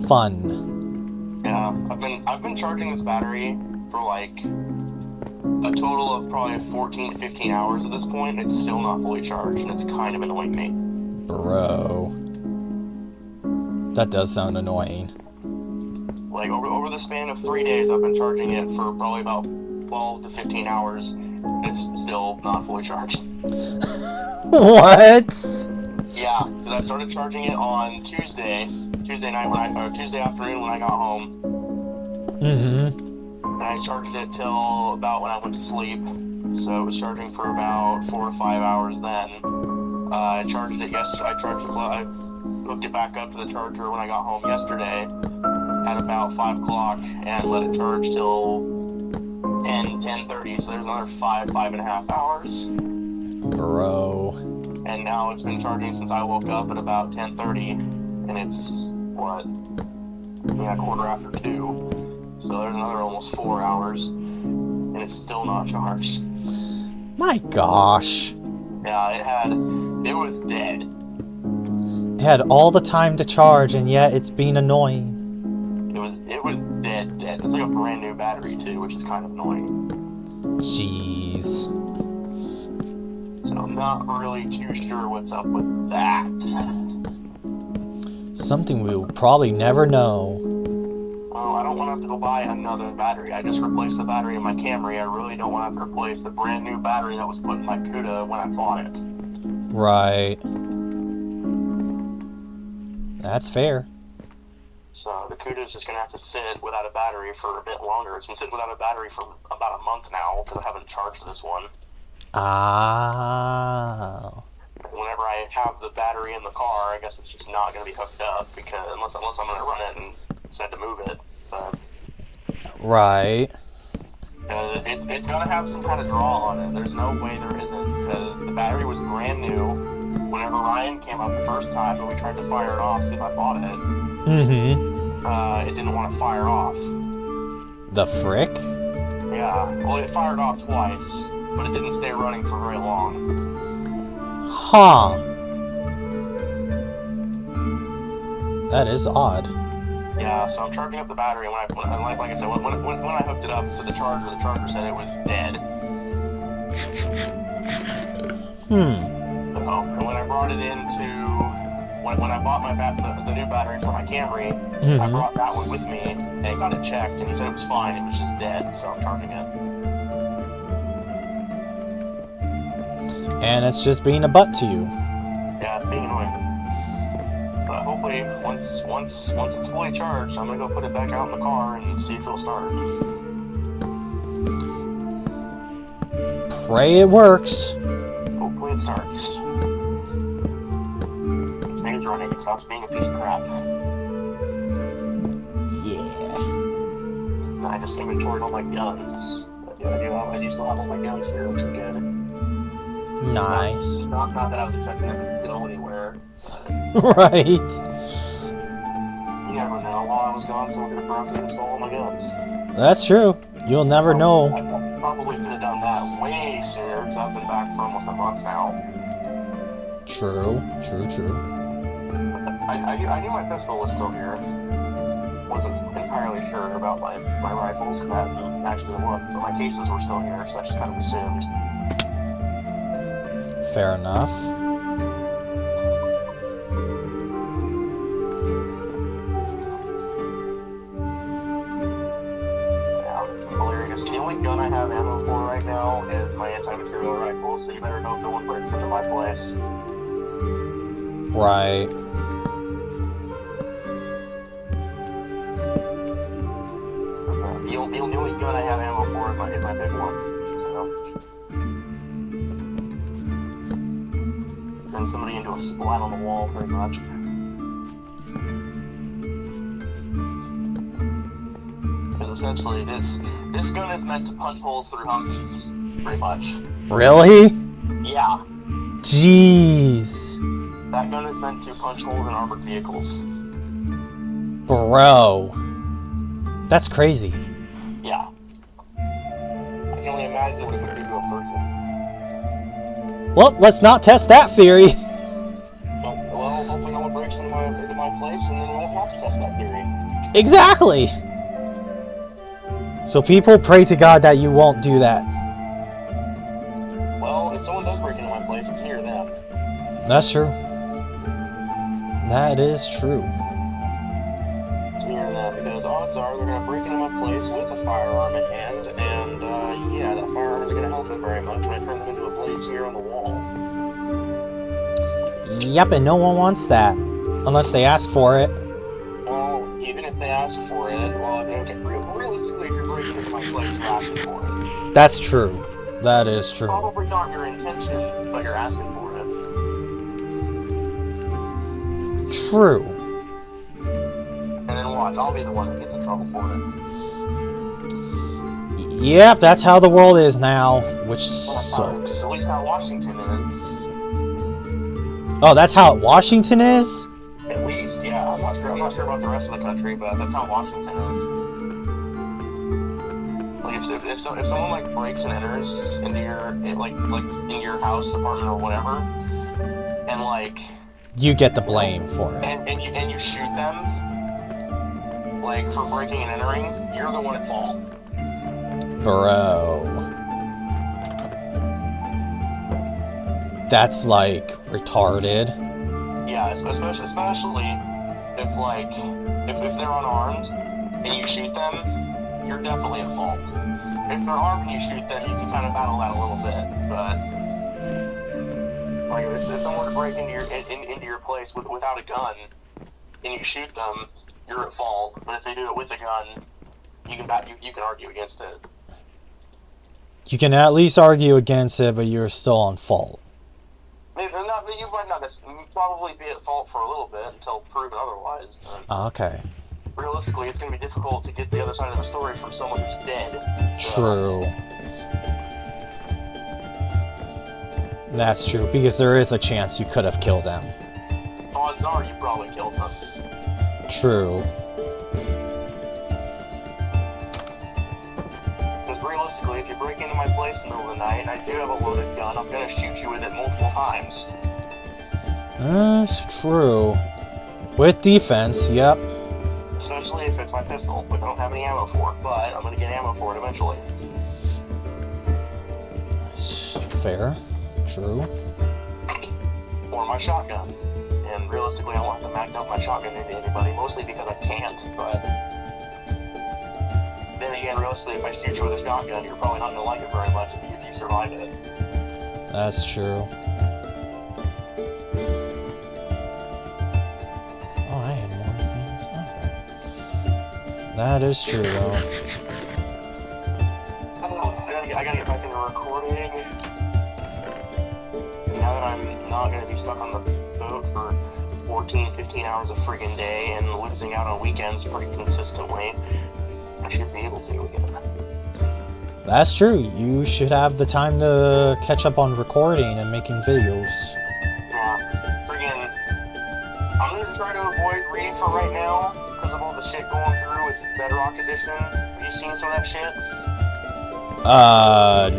Fun. Yeah, I've been charging this battery for, like, a total of probably 14 to 15 hours at this point, and it's still not fully charged, and it's kind of annoying me. Bro. That does sound annoying. Like, over the span of 3 days, I've been charging it for probably about 12 to 15 hours, and it's still not fully charged. What? Yeah, because I started charging it on Tuesday afternoon when I got home. Mm-hmm. And I charged it till about when I went to sleep. So it was charging for about 4 to 5 hours then. I charged it yesterday. I hooked it back up to the charger when I got home yesterday at about 5 o'clock and let it charge till 10:30. So there's another 5.5 hours. Bro. And now it's been charging since I woke up at about 10:30. And it's, what? Yeah, 2:15. So there's another almost 4 hours, and it's still not charged. My gosh. Yeah, it was dead. It had all the time to charge, and yet it's being annoying. It was dead. It's like a brand new battery too, which is kind of annoying. Jeez. So I'm not really too sure what's up with that. Something we'll probably never know. Well, I don't want to have to go buy another battery. I just replaced the battery in my Camry. I really don't want to have to replace the brand new battery that was put in my Cuda when I bought it. Right. That's fair. So the Cuda's just going to have to sit without a battery for a bit longer. It's been sitting without a battery for about a month now because I haven't charged this one. Ah. Whenever I have the battery in the car, I guess it's just not going to be hooked up because unless I'm going to run it and decide to move it. But right. It's going to have some kind of draw on it. There's no way there isn't because the battery was brand new. Whenever Ryan came up the first time and we tried to fire it off since I bought it, mm-hmm. It didn't want to fire off. The frick? Yeah. Well, it fired off twice, but it didn't stay running for very long. Huh. That is odd. Yeah, so I'm charging up the battery, and like I said, when I hooked it up to the charger said it was dead. So, and when I brought it into, when I bought the new battery for my Camry, mm-hmm. I brought that one with me, and got it checked, and he said it was fine, it was just dead, so I'm charging it. And it's just being a butt to you. Yeah, it's being annoying. But hopefully, once it's fully charged, I'm gonna go put it back out in the car and see if it'll start. Pray it works. Hopefully it starts. running. It stops being a piece of crap. Yeah. I just inventoried all my guns. I do still have all my guns here, which is good. Nice. Not that I was expecting them to go anywhere. But Right. you never know. While I was gone, someone could have broken in and stole all my guns. That's true. You'll never know. I probably could have done that way sooner, because I've been back for almost a month now. True. I knew my pistol was still here. Wasn't entirely sure about my rifles, because I hadn't actually looked, but my cases were still here, so I just kind of assumed. Fair enough. Yeah, hilarious. The only gun I have ammo for right now is my anti-material rifle, so you better hope no one breaks into my place. Right. The only gun I have ammo for is my big one. So, turn somebody into a splat on the wall, pretty much. Because essentially, this gun is meant to punch holes through Humvees, pretty much. Really? Yeah, Jeez. that gun is meant to punch holes in armored vehicles. Bro. That's crazy. Yeah. I can only imagine what it would do to a person. Well, let's not test that theory. Well, hopefully no one breaks into my place, and then we won't have to test that theory. Exactly. So people pray to God that you won't do that. Well, if someone does break into my place, it's me or them. That's true. That is true. It's me or them, because odds are they're gonna break into my place with a firearm in hand, and yeah, that firearm isn't gonna help them very much when I turn them into a blaze here on the wall. Yep, and no one wants that. Unless they ask for it. Well, even if they ask for it, well, okay, realistically, if you're breaking into my place, you're asking for it. That's true. That is true. Probably not your intention, but you're asking for it. True. And then watch, I'll be the one that gets in trouble for it. Yep, that's how the world is now, which Well, sucks. at least how Washington is. Oh, that's how Washington is? At least, yeah. I'm not sure about the rest of the country, but that's how Washington is. Like if someone like breaks and enters into your into your house, apartment, or whatever, and like You get the blame for it. and you shoot them, like for breaking and entering, you're the one at fault. Bro. That's like retarded. Yeah, especially if like if they're unarmed and you shoot them, you're definitely at fault. If they're armed and you shoot them, you can kind of battle that a little bit, but like if someone were to break into your place without a gun and you shoot them, you're at fault. But if they do it with a gun, you can argue against it. You can at least argue against it, but you're still on fault. Maybe not. You might not probably be at fault for a little bit until proven otherwise. But Okay. realistically, it's going to be difficult to get the other side of the story from someone who's dead. True. That's true, because there is a chance you could have killed them. Odds are you probably killed them. True. Because realistically, if you break into my place in the middle of the night and I do have a loaded gun, I'm going to shoot you with it multiple times. That's true. With defense, yep. Especially if it's my pistol, which I don't have any ammo for, but I'm going to get ammo for it eventually. Fair. True. Or my shotgun. And realistically, I won't have to mag up my shotgun into anybody, mostly because I can't, but then again, realistically, if I shoot you with a shotgun, you're probably not going to like it very much if you survive it. That's true. Oh, I had more things. Okay. That is true, though. I gotta get back into recording. And now that I'm not gonna be stuck on the boat for 14, 15 hours a friggin' day and losing out on weekends pretty consistently, I should be able to again. That's true. You should have the time to catch up on recording and making videos. Yeah, friggin', I'm gonna try to avoid Reed for right now because of all the shit going through with Bedrock Edition. Have you seen some of that shit?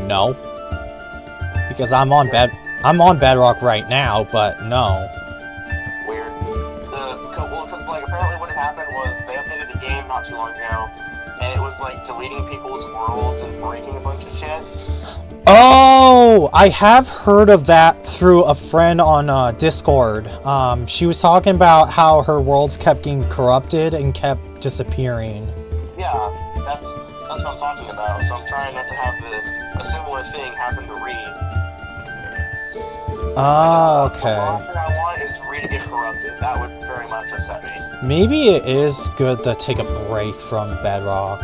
No. Because I'm on Bedrock right now, but no. Weird. Well, because like apparently what had happened was they updated the game not too long ago, and it was like deleting people's worlds and breaking a bunch of shit. Oh, I have heard of that through a friend on Discord. She was talking about how her worlds kept getting corrupted and kept disappearing. Yeah, that's what I'm talking about. So I'm trying not to have a similar thing happen to Reed. Oh, okay. The last thing I want is Reed to get corrupted. That would very much upset me. Maybe it is good to take a break from Bedrock.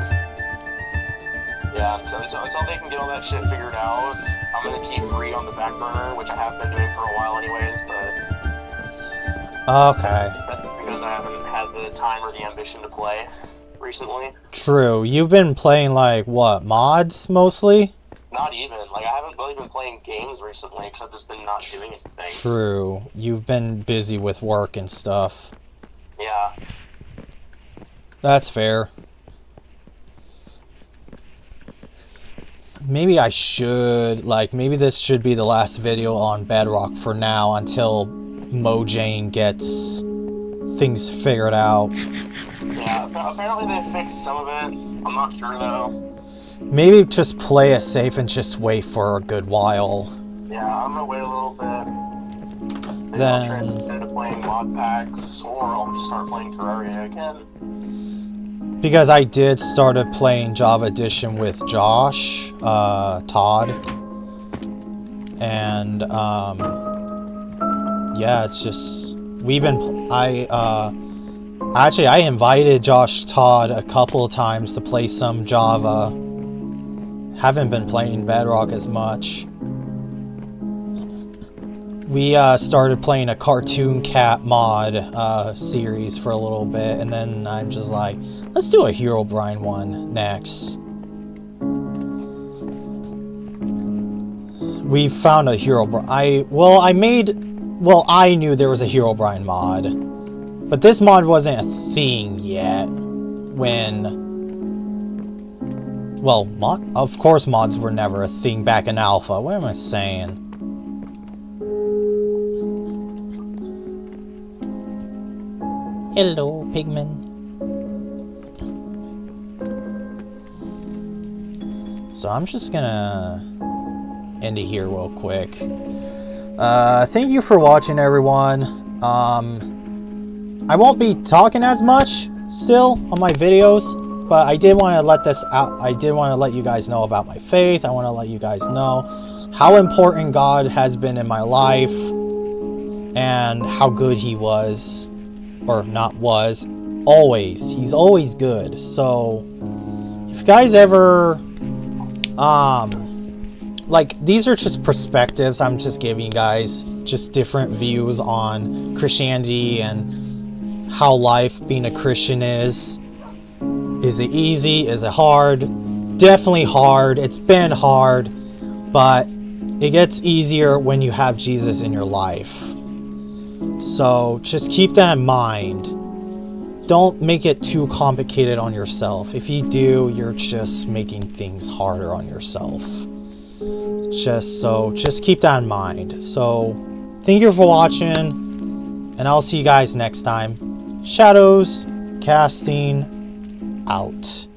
Yeah, until they can get all that shit figured out, I'm gonna keep Reed on the back burner, which I have been doing for a while anyways, but... Okay. That's because I haven't had the time or the ambition to play recently. True. You've been playing, like, what, mods, mostly? Not even. Like, I haven't really been playing games recently, because I've just been not doing anything. True. You've been busy with work and stuff. Yeah. That's fair. Maybe I should, like, maybe this should be the last video on Bedrock for now until Mojang gets things figured out. Yeah, apparently they fixed some of it. I'm not sure, though. Maybe just play it safe and just wait for a good while. Yeah, I'm gonna wait a little bit. Maybe Then... I'll transition to playing mod packs, or I'll just start playing Terraria again. Because I did started playing Java Edition with Josh, Todd, and yeah, it's just actually I invited Josh Todd a couple of times to play some Java. Haven't been playing Bedrock as much. We started playing a Cartoon Cat mod series for a little bit, and then I'm just like, let's do a Herobrine one next. We found a Herobrine. I knew there was a Herobrine mod, but this mod wasn't a thing yet. Of course mods were never a thing back in alpha. What am I saying? Hello, Pigman. So I'm just gonna end it here real quick. Thank you for watching, everyone. I won't be talking as much still on my videos, but I did want to let this out. I did want to let you guys know about my faith. I want to let you guys know how important God has been in my life and how good he was, or not was, always. He's always good. So if you guys ever like, these are just perspectives I'm just giving you guys, just different views on Christianity and how life being a Christian is. Is it easy? Is it hard? Definitely hard. It's been hard, but it gets easier when you have Jesus in your life. So just keep that in mind. Don't make it too complicated on yourself. If you do, you're just making things harder on yourself. Just keep that in mind. So thank you for watching, and I'll see you guys next time. Shadows Casting out.